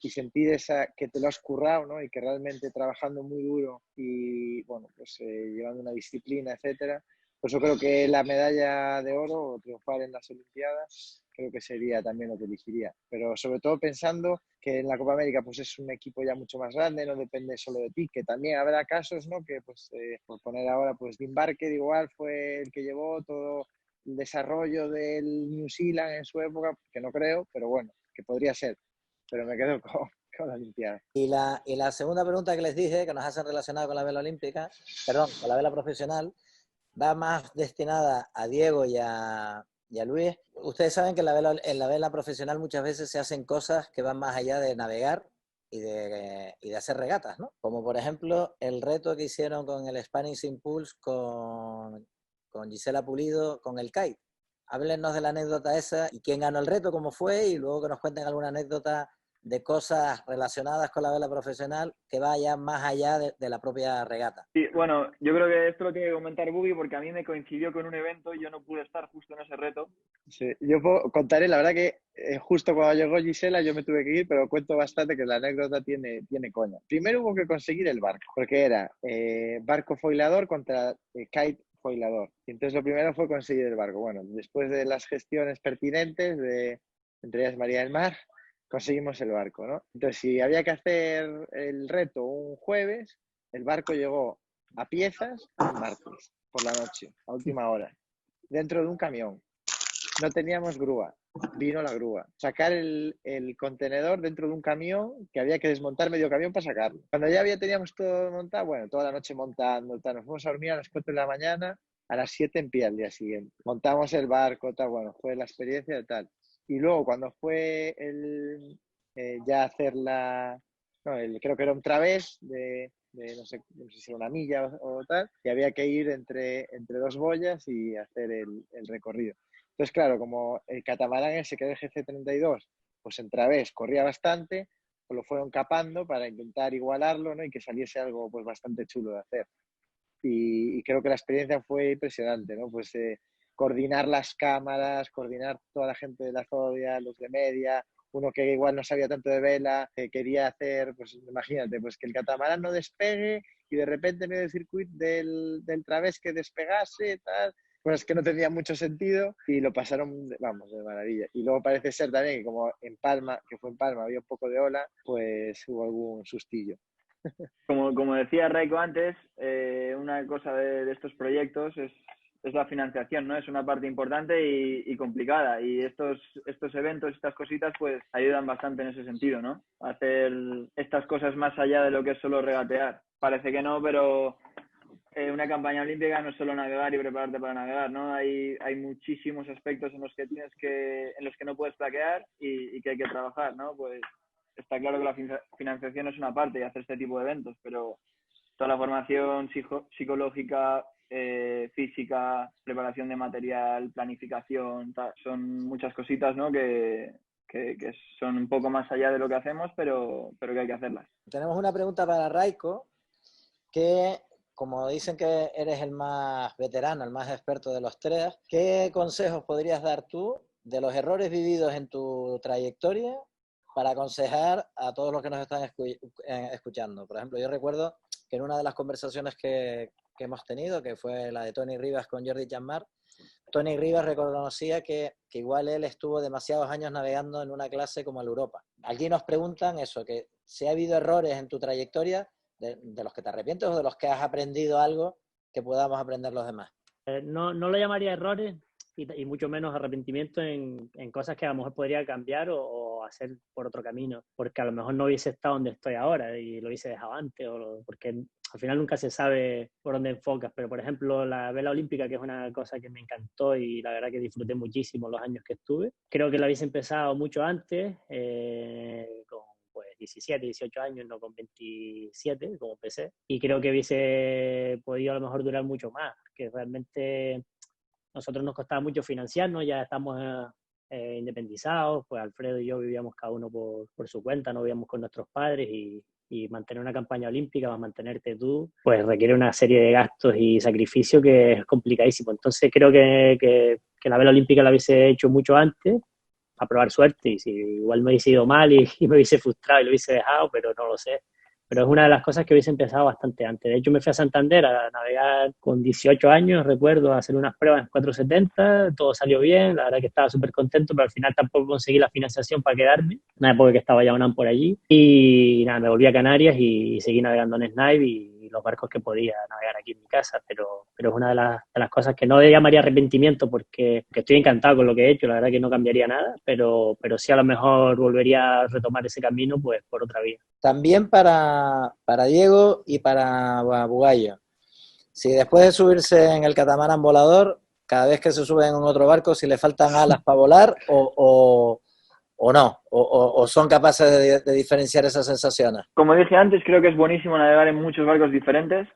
y sentir que te lo has currado, ¿no? Y que realmente trabajando muy duro y, bueno, pues llevando una disciplina, etcétera. Por eso creo que la medalla de oro o triunfar en las Olimpiadas creo que sería también lo que elegiría. Pero sobre todo pensando que en la Copa América pues es un equipo ya mucho más grande, no depende solo de ti, que también habrá casos, ¿no? Que pues, por poner ahora, pues Dean Barker igual fue el que llevó todo el desarrollo del New Zealand en su época, que no creo, pero bueno, que podría ser. Pero me quedo con la Olimpiada. Y la segunda pregunta que les dije, que nos hacen relacionada con la vela olímpica, perdón, con la vela profesional, va más destinada a Diego y a Luis. Ustedes saben que en la vela profesional muchas veces se hacen cosas que van más allá de navegar y de hacer regatas, ¿no? Como por ejemplo el reto que hicieron con el Spanish Impulse con Gisela Pulido con el kite. Háblenos de la anécdota esa y quién ganó el reto, cómo fue, y luego que nos cuenten alguna anécdota de cosas relacionadas con la vela profesional que vayan más allá de la propia regata. Sí, bueno, yo creo que esto lo tiene que comentar Bubi porque a mí me coincidió con un evento y yo no pude estar justo en ese reto. Sí, yo contaré, la verdad que justo cuando llegó Gisela yo me tuve que ir, pero cuento bastante que la anécdota tiene coña. Primero hubo que conseguir el barco, porque era barco foilador contra kite foilador. Y entonces lo primero fue conseguir el barco. Bueno, después de las gestiones pertinentes, entre ellas María del Mar, conseguimos el barco, ¿no? Entonces, si había que hacer el reto un jueves, el barco llegó a piezas un martes por la noche, a última hora, dentro de un camión. No teníamos grúa, vino la grúa. Sacar el contenedor dentro de un camión, que había que desmontar medio camión para sacarlo. Cuando ya teníamos todo montado, bueno, toda la noche montando, tal, nos fuimos a dormir a las 4 de la mañana, a las 7 en pie al día siguiente. Montamos el barco, tal, bueno, fue la experiencia de tal. Y luego cuando fue ya hacer creo que era un través de no sé si era una milla o tal, y había que ir entre dos boyas y hacer el recorrido. Entonces, claro, como el catamarán ese que era el GC32, pues en través corría bastante, pues lo fueron capando para intentar igualarlo, ¿no? Y que saliese algo pues bastante chulo de hacer. Y creo que la experiencia fue impresionante, ¿no? Pues coordinar las cámaras, coordinar toda la gente de la Zodia, los de media, uno que igual no sabía tanto de vela, que quería hacer, pues imagínate, pues que el catamarán no despegue y de repente en medio del circuito del través que despegase, tal, cosas que no tenían mucho sentido y lo pasaron, vamos, de maravilla. Y luego parece ser también que como en Palma, que fue en Palma, había un poco de ola, pues hubo algún sustillo. Como decía Raiko antes, una cosa de estos proyectos es la financiación, ¿no? Es una parte importante y complicada. Y estos eventos, estas cositas, pues ayudan bastante en ese sentido, ¿no? A hacer estas cosas más allá de lo que es solo regatear. Parece que no, pero una campaña olímpica no es solo navegar y prepararte para navegar, ¿no? Hay muchísimos aspectos en los que no puedes flaquear y que hay que trabajar, ¿no? Pues está claro que la financiación es una parte de hacer este tipo de eventos, pero toda la formación psicológica, física, preparación de material, planificación, son muchas cositas, ¿no? Que son un poco más allá de lo que hacemos, pero que hay que hacerlas. Tenemos una pregunta para Raiko, que como dicen que eres el más veterano, el más experto de los tres, ¿qué consejos podrías dar tú de los errores vividos en tu trayectoria para aconsejar a todos los que nos están escuchando? Por ejemplo, yo recuerdo que en una de las conversaciones que hemos tenido, que fue la de Tony Rivas con Jordi Janmar, Tony Rivas reconocía que igual él estuvo demasiados años navegando en una clase como el Europa. Aquí nos preguntan eso, que si ha habido errores en tu trayectoria, de los que te arrepientes o de los que has aprendido algo que podamos aprender los demás. No lo llamaría errores. y mucho menos arrepentimiento en cosas que a lo mejor podría cambiar o hacer por otro camino, porque a lo mejor no hubiese estado donde estoy ahora y lo hubiese dejado antes, porque al final nunca se sabe por dónde enfocas, pero por ejemplo la vela olímpica, que es una cosa que me encantó y la verdad que disfruté muchísimo los años que estuve, creo que la hubiese empezado mucho antes, con pues 17, 18 años, no con 27, como empecé, y creo que hubiese podido a lo mejor durar mucho más, porque realmente nosotros nos costaba mucho financiarnos, ya estamos independizados, pues Alfredo y yo vivíamos cada uno por su cuenta, no vivíamos con nuestros padres y mantener una campaña olímpica, más mantenerte tú, pues requiere una serie de gastos y sacrificios que es complicadísimo. Entonces creo que la vela olímpica la hubiese hecho mucho antes, a probar suerte, y si igual me hubiese ido mal y me hubiese frustrado y lo hubiese dejado, pero no lo sé. Pero es una de las cosas que hubiese empezado bastante antes. De hecho, me fui a Santander a navegar con 18 años, recuerdo, a hacer unas pruebas en 470, todo salió bien, la verdad que estaba súper contento, pero al final tampoco conseguí la financiación para quedarme, una época que estaba ya UNAM por allí, y nada, me volví a Canarias y seguí navegando en Snipe y los barcos que podía navegar aquí en mi casa, pero es una de las cosas que no le llamaría arrepentimiento porque estoy encantado con lo que he hecho, la verdad que no cambiaría nada, pero sí a lo mejor volvería a retomar ese camino pues por otra vía. También para Diego y para Bugallo. Si después de subirse en el catamarán volador, cada vez que se sube en otro barco, si le faltan alas para volar o no, o son capaces de diferenciar esas sensaciones. Como dije antes, creo que es buenísimo navegar en muchos barcos diferentes.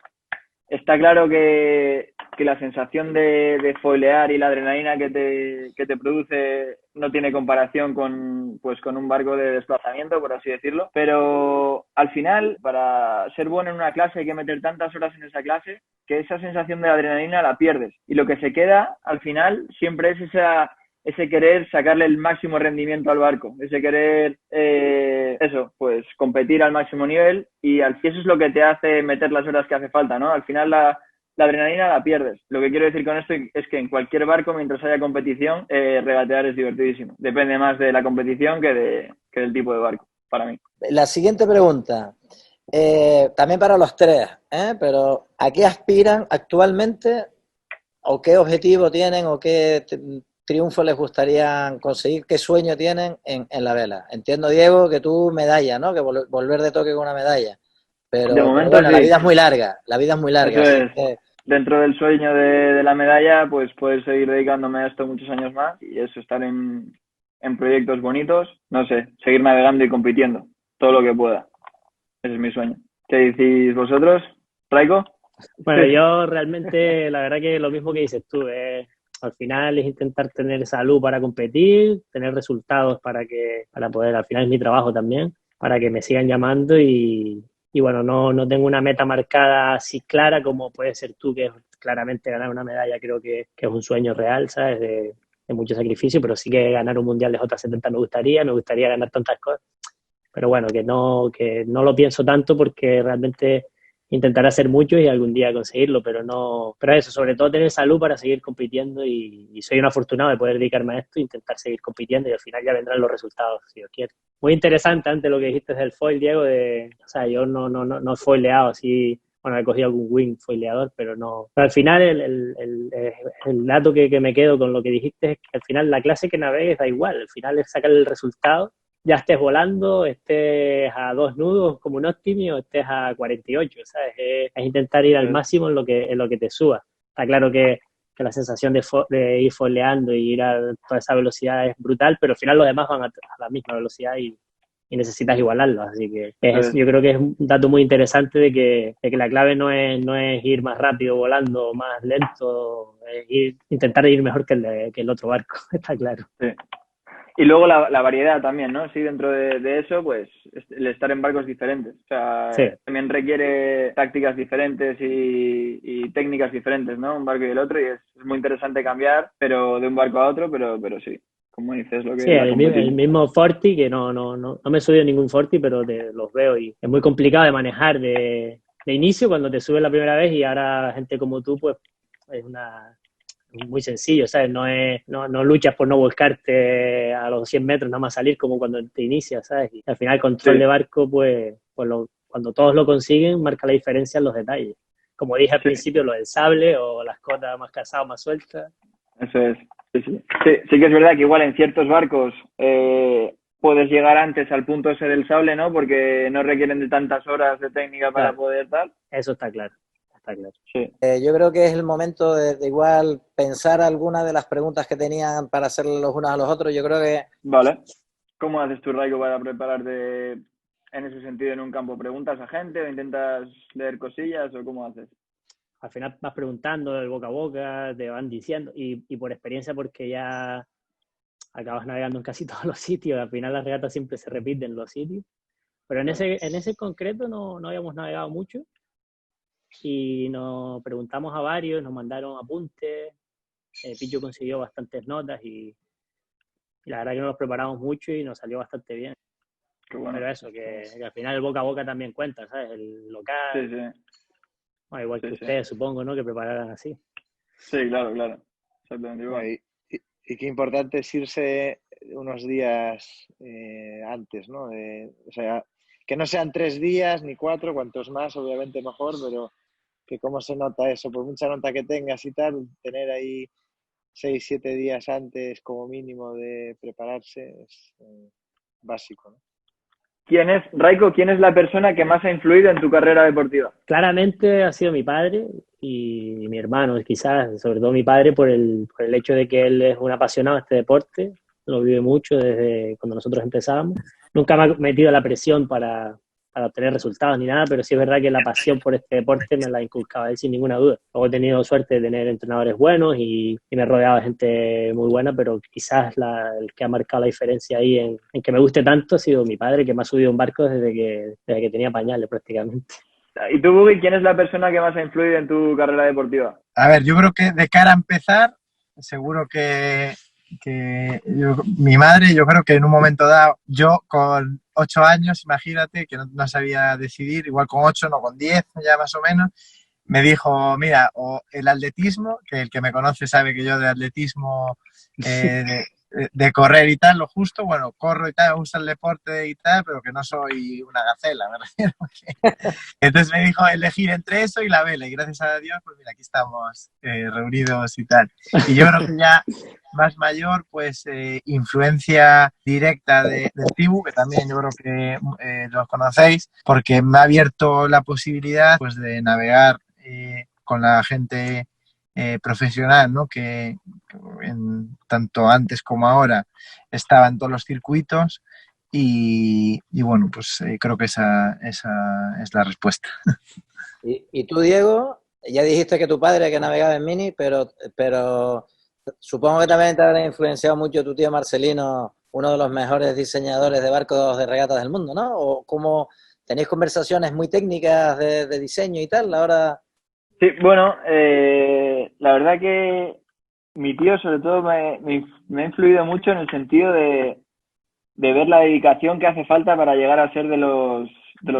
Está claro que la sensación de foilear y la adrenalina que te produce no tiene comparación con un barco de desplazamiento, por así decirlo. Pero al final, para ser bueno en una clase hay que meter tantas horas en esa clase que esa sensación de adrenalina la pierdes. Y lo que se queda al final siempre es ese querer sacarle el máximo rendimiento al barco, ese querer, pues competir al máximo nivel y eso es lo que te hace meter las horas que hace falta, ¿no? Al final la adrenalina la pierdes. Lo que quiero decir con esto es que en cualquier barco, mientras haya competición, regatear es divertidísimo. Depende más de la competición que del tipo de barco, para mí. La siguiente pregunta, también para los tres, pero ¿a qué aspiran actualmente o qué objetivo tienen o qué triunfo les gustaría conseguir? ¿Qué sueño tienen en la vela? Entiendo, Diego, que tú medalla, ¿no? Que volver de Tokio con una medalla. Pero, de momento, bueno, sí. La vida es muy larga. Eso es. Dentro del sueño de la medalla, pues poder seguir dedicándome a esto muchos años más y eso, estar en proyectos bonitos, no sé, seguir navegando y compitiendo todo lo que pueda. Ese es mi sueño. ¿Qué decís vosotros, Raiko? Bueno, yo realmente, la verdad que lo mismo que dices tú, al final es intentar tener salud para competir, tener resultados para poder, al final es mi trabajo también, para que me sigan llamando y bueno, no tengo una meta marcada así clara como puede ser tú, que es claramente ganar una medalla, creo que es un sueño real, ¿sabes? De mucho sacrificio, pero sí que ganar un mundial de J70 me gustaría ganar tantas cosas, pero bueno, que no lo pienso tanto porque realmente intentar hacer mucho y algún día conseguirlo, pero eso, sobre todo tener salud para seguir compitiendo y soy un afortunado de poder dedicarme a esto e intentar seguir compitiendo y al final ya vendrán los resultados, si Dios quiere. Muy interesante antes lo que dijiste del foil, Diego, o sea, yo no he foileado así, bueno, he cogido algún wing foileador, pero no. Pero al final el dato que me quedo con lo que dijiste es que al final la clase que navegues da igual, al final es sacar el resultado, ya estés volando, estés a 2 nudos como un Optimi o estés a 48, ¿sabes? Es intentar ir al máximo en lo que te suba. Está claro que la sensación de ir foileando y ir a toda esa velocidad es brutal, pero al final los demás van a la misma velocidad y necesitas igualarlo. Así que yo creo que es un dato muy interesante de que la clave no es ir más rápido volando o más lento, es intentar ir mejor que el otro barco, está claro. Sí. Y luego la variedad también, ¿no? Sí, dentro de eso, pues el estar en barcos diferentes. O sea, sí, también requiere tácticas diferentes y técnicas diferentes, ¿no? Un barco y el otro, y es muy interesante cambiar, pero de un barco a otro, pero sí, como dices, lo que... Sí, el mismo Forti, que no me he subido ningún Forti, pero los veo y es muy complicado de manejar de inicio cuando te subes la primera vez y ahora gente como tú, pues es muy sencillo, ¿sabes? No luchas por no volcarte a los 100 metros, nada más salir como cuando te inicias, ¿sabes? Y al final el control de barco, pues cuando todos lo consiguen, marca la diferencia en los detalles. Como dije al principio, lo del sable o las cotas más cazadas, más sueltas. Eso es. Sí que es verdad que igual en ciertos barcos puedes llegar antes al punto ese del sable, ¿no? Porque no requieren de tantas horas de técnica para poder tal. Eso está claro. Está claro. Sí. Yo creo que es el momento de igual pensar algunas de las preguntas que tenían para hacer los unos a los otros. Yo creo que... Vale. ¿Cómo haces tú, Raiko, para prepararte en ese sentido en un campo? ¿Preguntas a gente o intentas leer cosillas o cómo haces? Al final vas preguntando del boca a boca, te van diciendo, y por experiencia, porque ya acabas navegando en casi todos los sitios, al final las regatas siempre se repiten los sitios, pero en ese concreto no habíamos navegado mucho y nos preguntamos a varios, nos mandaron apuntes, Pillo consiguió bastantes notas y la verdad que nos los preparamos mucho y nos salió bastante bien. Qué bueno. Pero eso, que al final el boca a boca también cuenta, ¿sabes? El local, bueno, igual que ustedes, supongo, ¿no? Que prepararan así. Sí, claro. Exactamente igual. Y qué importante es irse unos días antes, ¿no? O sea, que no sean 3 días ni 4, cuantos más, obviamente mejor, pero que cómo se nota eso, por mucha nota que tengas y tal, tener ahí 6, 7 días antes como mínimo de prepararse es básico, ¿no? Raiko, quién es la persona que más ha influido en tu carrera deportiva? Claramente ha sido mi padre y mi hermano, quizás, sobre todo mi padre por el hecho de que él es un apasionado de este deporte, lo vive mucho desde cuando nosotros empezábamos. Nunca me ha metido la presión para obtener resultados ni nada, pero sí es verdad que la pasión por este deporte me la inculcaba él sin ninguna duda. Luego he tenido suerte de tener entrenadores buenos y me he rodeado de gente muy buena, pero quizás el que ha marcado la diferencia ahí en que me guste tanto ha sido mi padre, que me ha subido un barco desde que tenía pañales prácticamente. ¿Y tú, Bugi, quién es la persona que más ha influido en tu carrera deportiva? A ver, yo creo que de cara a empezar, seguro que mi madre, yo creo que en un momento dado, yo con 8 años, imagínate, que no sabía decidir, igual con 8, no con 10, ya más o menos, me dijo, mira, o el atletismo, que el que me conoce sabe que yo de atletismo, de correr y tal, lo justo, bueno, corro y tal, me gusta el deporte y tal, pero que no soy una gacela, me refiero. Entonces me dijo elegir entre eso y la vela, y gracias a Dios, pues mira, aquí estamos reunidos y tal. Y yo creo que ya más mayor, pues influencia directa del Tibu, que también yo creo que los conocéis, porque me ha abierto la posibilidad pues de navegar con la gente profesional, ¿no? Que tanto antes como ahora estaba en todos los circuitos y bueno, pues creo que esa es la respuesta. Y tú, Diego, ya dijiste que tu padre que navegaba en Mini, pero supongo que también te habrá influenciado mucho tu tío Marcelino, uno de los mejores diseñadores de barcos de regatas del mundo, ¿no? ¿O cómo tenéis conversaciones muy técnicas de diseño y tal ahora? Sí, bueno, la verdad que mi tío sobre todo me ha influido mucho en el sentido de ver la dedicación que hace falta para llegar a ser de los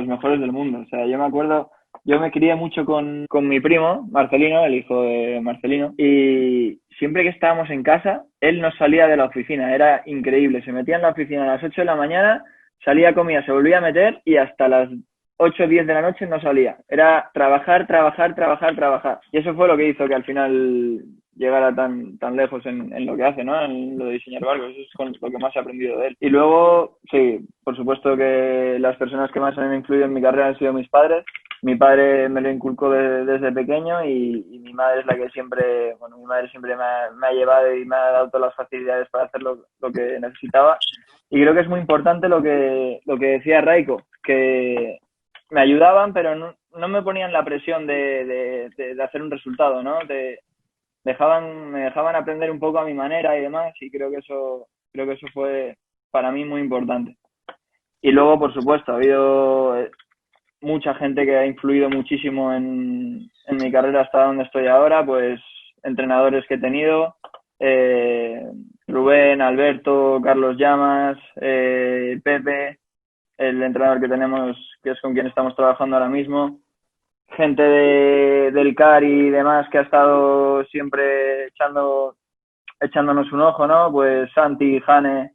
mejores del mundo. O sea, yo me acuerdo, yo me crié mucho con mi primo, Marcelino, el hijo de Marcelino, y siempre que estábamos en casa, él nos salía de la oficina, era increíble. Se metía en la oficina a las 8 de la mañana, salía, comía, se volvía a meter y hasta las 8 o 10 de la noche no salía. Era trabajar. Y eso fue lo que hizo que al final llegara tan lejos en lo que hace, ¿no? En lo de diseñar barcos. Eso es con lo que más he aprendido de él. Y luego, sí, por supuesto que las personas que más han influido en mi carrera han sido mis padres. Mi padre me lo inculcó desde pequeño y mi madre es la que siempre, bueno, mi madre siempre me ha llevado y me ha dado todas las facilidades para hacer lo que necesitaba. Y creo que es muy importante lo que decía Raiko, que me ayudaban, pero no me ponían la presión de hacer un resultado, ¿no? Me dejaban aprender un poco a mi manera y demás, y creo que eso fue para mí muy importante. Y luego, por supuesto, ha habido mucha gente que ha influido muchísimo en mi carrera hasta donde estoy ahora, pues entrenadores que he tenido, Rubén, Alberto, Carlos Llamas, Pepe, el entrenador que tenemos, que es con quien estamos trabajando ahora mismo, gente del CAR y demás que ha estado siempre echándonos un ojo, ¿no? Pues Santi, Jane,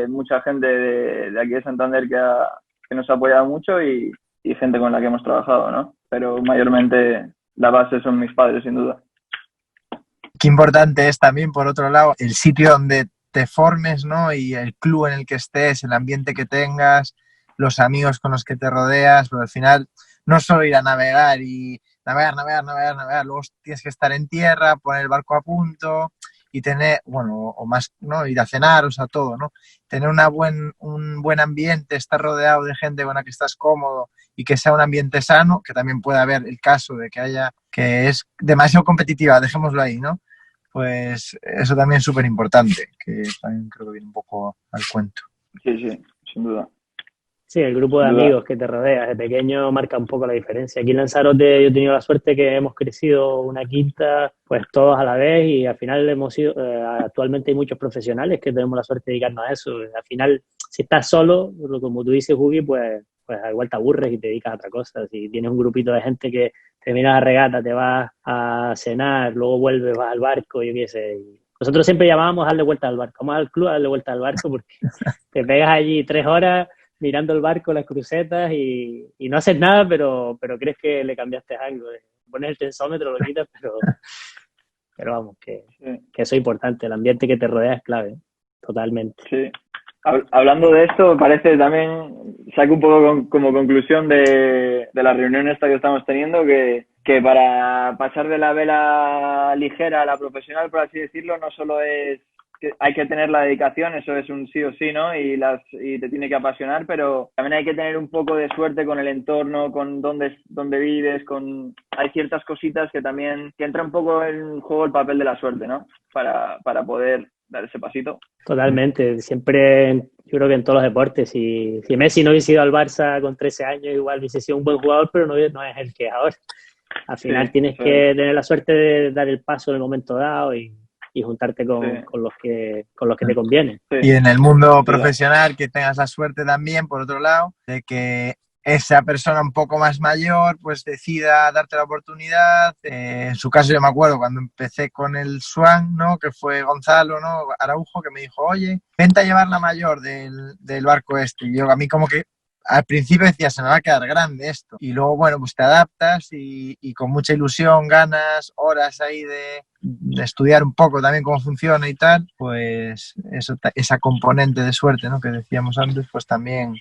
mucha gente de aquí de Santander que nos ha apoyado mucho y gente con la que hemos trabajado, ¿no? Pero mayormente la base son mis padres, sin duda. qué importante es también, por otro lado, el sitio donde te formes, ¿no? Y el club en el que estés, el ambiente que tengas, los amigos con los que te rodeas, pero al final no solo ir a navegar y navegar, luego tienes que estar en tierra, poner el barco a punto y tener, bueno, o más, ¿no? Ir a cenar, o sea, todo, ¿no? Tener un buen ambiente, estar rodeado de gente con la que estás cómodo y que sea un ambiente sano, que también puede haber el caso de que es demasiado competitiva, dejémoslo ahí, ¿no? Pues eso también es súper importante, que también creo que viene un poco al cuento. Sí, sin duda. Sí, el grupo de amigos que te rodeas de pequeño marca un poco la diferencia. Aquí en Lanzarote yo he tenido la suerte que hemos crecido una quinta, pues todos a la vez, y al final hemos sido, actualmente hay muchos profesionales que tenemos la suerte de dedicarnos a eso. Al final, si estás solo, como tú dices, Hugi, pues igual te aburres y te dedicas a otra cosa. Si tienes un grupito de gente que termina la regata, te vas a cenar, luego vuelves, vas al barco, yo qué sé. Nosotros siempre llamábamos a darle vuelta al barco. Vamos al club a darle vuelta al barco porque te pegas allí 3 horas mirando el barco, las crucetas y no haces nada, pero crees que le cambiaste algo. Pones el tensómetro, lo quitas, pero vamos, que eso es importante. El ambiente que te rodea es clave, totalmente. Sí. Hablando de esto, parece también, saco un poco como conclusión de la reunión esta que estamos teniendo, que para pasar de la vela ligera a la profesional, por así decirlo, no solo es que hay que tener la dedicación, eso es un sí o sí, ¿no? Y te tiene que apasionar, pero también hay que tener un poco de suerte con el entorno, con dónde vives, hay ciertas cositas que entra un poco en juego el papel de la suerte, ¿no? Para poder dar ese pasito. Totalmente, siempre, yo creo que en todos los deportes, si Messi no hubiese ido al Barça con 13 años, igual hubiese sido un buen jugador, pero no es el que es ahora. Al final tienes que tener la suerte de dar el paso en el momento dado y juntarte con los que te conviene. Sí. Y en el mundo profesional que tengas la suerte también, por otro lado, de que esa persona un poco más mayor pues decida darte la oportunidad. En su caso yo me acuerdo cuando empecé con el Swan, ¿no? Que fue Gonzalo, ¿no? Araujo, que me dijo, oye, vente a llevar la mayor del barco este. Y yo a mí como que al principio decía, se me va a quedar grande esto. Y luego, bueno, pues te adaptas y con mucha ilusión, ganas, horas ahí de estudiar un poco también cómo funciona y tal, pues esa componente de suerte, ¿no? Que decíamos antes, pues también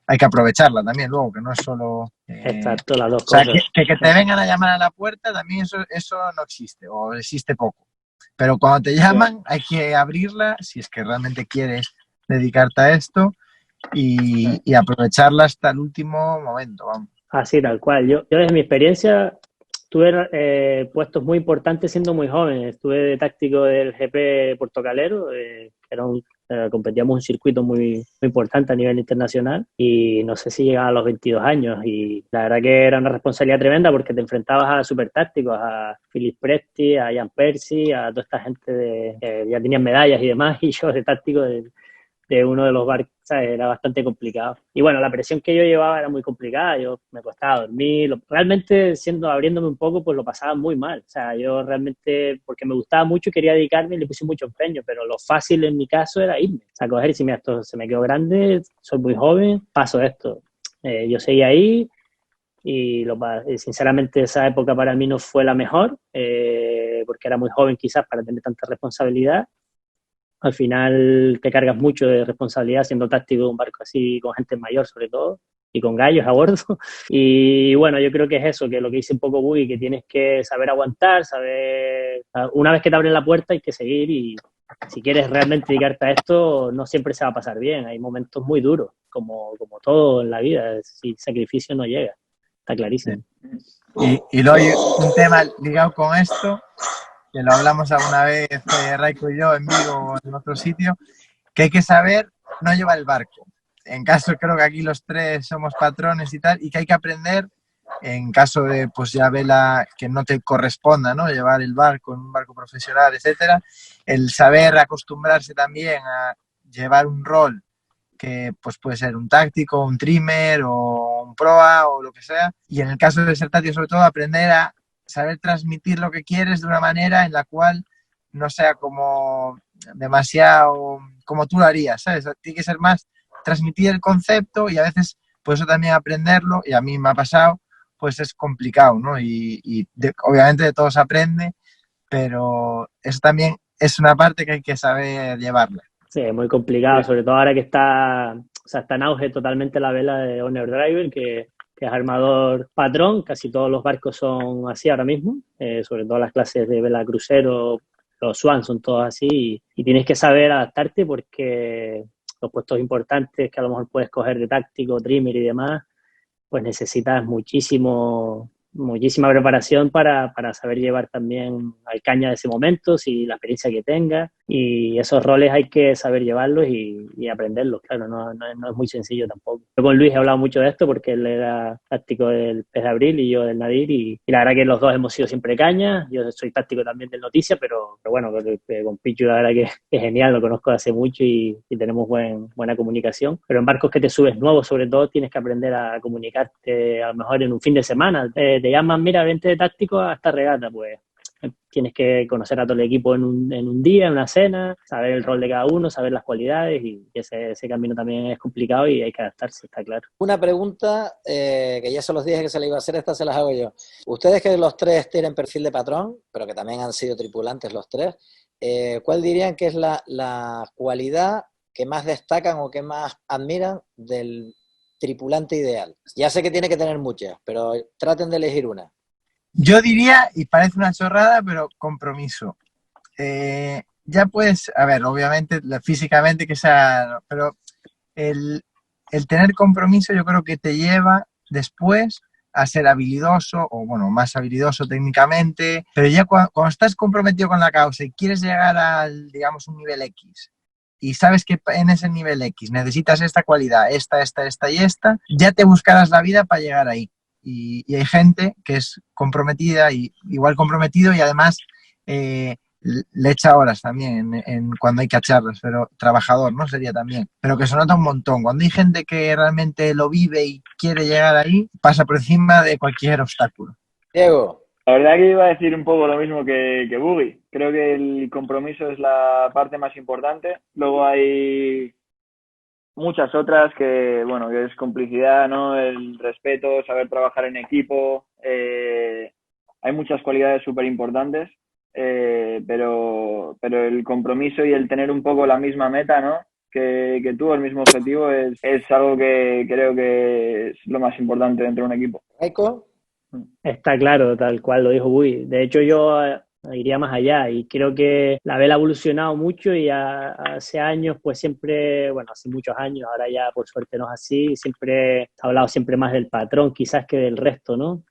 hay que aprovecharla también luego, que no es solo... Exacto, las dos cosas. O sea, que te vengan a llamar a la puerta, también eso no existe, o existe poco. Pero cuando te llaman hay que abrirla, si es que realmente quieres dedicarte a esto, y aprovecharla hasta el último momento, vamos. Así, tal cual. Yo desde mi experiencia tuve puestos muy importantes siendo muy joven. Estuve de táctico del GP Portocalero, competíamos un circuito muy, muy importante a nivel internacional, y no sé si llegaba a los 22 años, y la verdad que era una responsabilidad tremenda porque te enfrentabas a super tácticos, a Philip Presti, a Jan Percy, a toda esta gente que ya tenían medallas y demás, y yo de táctico de uno de los barcos, ¿sabes? Era bastante complicado. Y bueno, la presión que yo llevaba era muy complicada, me costaba dormir, realmente abriéndome un poco, pues lo pasaba muy mal. O sea, yo realmente, porque me gustaba mucho y quería dedicarme, y le puse mucho empeño, pero lo fácil en mi caso era irme. O sea, coger y decirme, esto se me quedó grande, soy muy joven, paso esto. Yo seguí ahí y sinceramente esa época para mí no fue la mejor, porque era muy joven quizás para tener tanta responsabilidad. Al final te cargas mucho de responsabilidad siendo táctico de un barco así, con gente mayor sobre todo, y con gallos a bordo. Y bueno, yo creo que es eso, que lo que dice un poco Buggy, que tienes que saber aguantar, una vez que te abren la puerta hay que seguir, y si quieres realmente dedicarte a esto, no siempre se va a pasar bien. Hay momentos muy duros, como todo en la vida, si sacrificio no llega, está clarísimo. Sí. Y luego un tema ligado con esto, que lo hablamos alguna vez Raiko y yo en Vigo o en otro sitio, que hay que saber no llevar el barco. En caso, creo que aquí los tres somos patrones y tal, y que hay que aprender, en caso de, pues ya vela, que no te corresponda, ¿no? Llevar el barco en un barco profesional, etcétera, el saber acostumbrarse también a llevar un rol que pues puede ser un táctico, un trimmer o un proa o lo que sea, y en el caso de ser táctico sobre todo aprender a saber transmitir lo que quieres de una manera en la cual no sea como demasiado como tú lo harías, ¿sabes? Tiene que ser más transmitir el concepto, y a veces pues eso también aprenderlo, y a mí me ha pasado, pues es complicado, ¿no? Obviamente de todo se aprende, pero eso también es una parte que hay que saber llevarla. Sí, es muy complicado, sobre todo ahora que está en auge totalmente la vela de Owner Driver, que es armador patrón. Casi todos los barcos son así ahora mismo, sobre todo las clases de vela crucero, los Swan son todos así, y tienes que saber adaptarte porque los puestos importantes que a lo mejor puedes coger de táctico, trimmer y demás, pues necesitas muchísima preparación para saber llevar también al caña de ese momento, si la experiencia que tengas, y esos roles hay que saber llevarlos y aprenderlos, claro, no es muy sencillo tampoco. Yo con Luis he hablado mucho de esto porque él era táctico del Pez de Abril y yo del Nadir, y la verdad que los dos hemos sido siempre caña. Yo soy táctico también del Noticia, pero bueno, con Pichu la verdad que es genial, lo conozco hace mucho y tenemos buena comunicación, pero en barcos que te subes nuevos sobre todo tienes que aprender a comunicarte a lo mejor en un fin de semana. Te llaman, mira, vente de táctico a esta regata, pues tienes que conocer a todo el equipo en un día, en una cena, saber el rol de cada uno, saber las cualidades, y ese camino también es complicado y hay que adaptarse, está claro. Una pregunta que ya se los dije que se la iba a hacer, esta se las hago yo. Ustedes que los tres tienen perfil de patrón, pero que también han sido tripulantes los tres, ¿cuál dirían que es la cualidad que más destacan o que más admiran del tripulante ideal? Ya sé que tiene que tener muchas, pero traten de elegir una. Yo diría, y parece una chorrada, pero compromiso. Ya puedes, a ver, obviamente físicamente que sea, pero el tener compromiso yo creo que te lleva después a ser habilidoso, o bueno, más habilidoso técnicamente, pero ya cuando estás comprometido con la causa y quieres llegar al, digamos, un nivel X, y sabes que en ese nivel X necesitas esta cualidad, esta y esta, ya te buscarás la vida para llegar ahí. Y hay gente que es comprometida, y igual comprometido, y además le echa horas también cuando hay que echarlas, pero trabajador, ¿no? Sería también. Pero que se nota un montón. Cuando hay gente que realmente lo vive y quiere llegar ahí, pasa por encima de cualquier obstáculo. Diego. La verdad que iba a decir un poco lo mismo que Buggy. Creo que el compromiso es la parte más importante. Luego hay muchas otras que es complicidad, ¿no? El respeto, saber trabajar en equipo. Hay muchas cualidades súper importantes, pero el compromiso y el tener un poco la misma meta, ¿no? Que tú, el mismo objetivo, es algo que creo que es lo más importante dentro de un equipo. ¿Raiko? Está claro, tal cual lo dijo Bui. De hecho, yo iría más allá y creo que la vela ha evolucionado mucho, y hace años, pues siempre, hace muchos años, ahora ya por suerte no es así, siempre se ha hablado siempre más del patrón quizás que del resto, ¿no?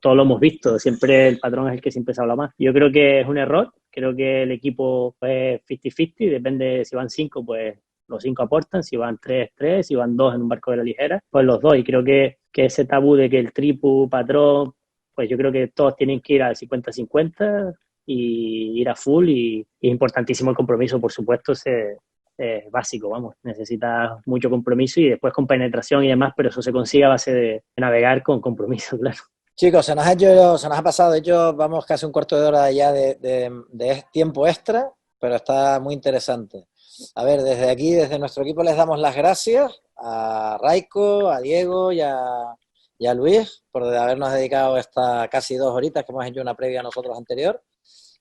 Todo lo hemos visto, siempre el patrón es el que siempre se habla más. Yo creo que es un error, creo que el equipo es 50-50, depende si van 5, pues los 5 aportan, si van 3, si van 2 en un barco de la ligera, pues los 2, y creo que ese tabú de que el tripu, patrón, pues yo creo que todos tienen que ir al 50-50 y ir a full, y es importantísimo el compromiso, por supuesto, es básico, necesitas mucho compromiso y después con penetración y demás, pero eso se consigue a base de navegar con compromiso, claro. Chicos, se nos ha pasado, de hecho vamos casi un cuarto de hora ya de tiempo extra, pero está muy interesante. A ver, desde aquí, desde nuestro equipo, les damos las gracias a Raiko, a Diego y a Luis por habernos dedicado estas casi 2 horitas que hemos hecho una previa a nosotros anterior.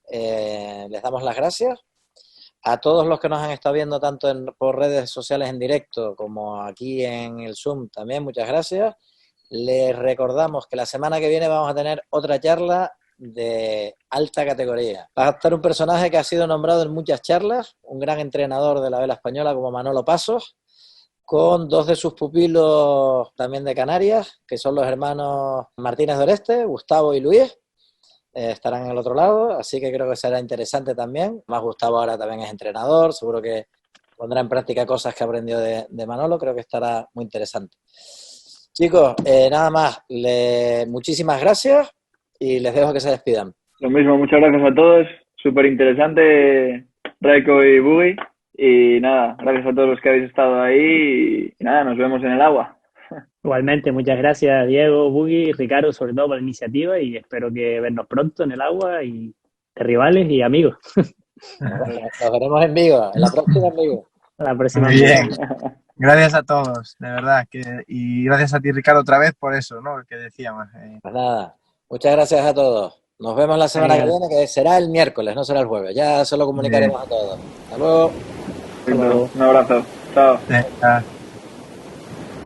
Les damos las gracias. A todos los que nos han estado viendo tanto por redes sociales en directo como aquí en el Zoom también, muchas gracias. Les recordamos que la semana que viene vamos a tener otra charla de alta categoría. Va a estar un personaje que ha sido nombrado en muchas charlas, un gran entrenador de la vela española como Manolo Pasos, con 2 de sus pupilos también de Canarias, que son los hermanos Martínez de Oreste, Gustavo y Luis. Estarán en el otro lado, así que creo que será interesante también. Más Gustavo ahora también es entrenador, seguro que pondrá en práctica cosas que aprendió de Manolo, creo que estará muy interesante. Chicos, nada más, muchísimas gracias y les dejo que se despidan. Lo mismo, muchas gracias a todos, súper interesante, Raiko y Buggy, y nada, gracias a todos los que habéis estado ahí, y nada, nos vemos en el agua. Igualmente, muchas gracias Diego, Buggy y Ricardo, sobre todo por la iniciativa, y espero que vernos pronto en el agua, y de rivales y amigos. Nos veremos en vivo, en la próxima en vivo. A la próxima. Muy bien. Gracias a todos, de verdad. Y gracias a ti, Ricardo, otra vez por eso, ¿no? Que decíamos. Pues nada, muchas gracias a todos. Nos vemos la semana que Genial. viene, que será el miércoles, no será el jueves. Ya se lo comunicaremos a todos. Hasta luego. Hasta luego. Un abrazo. Chao. Venga.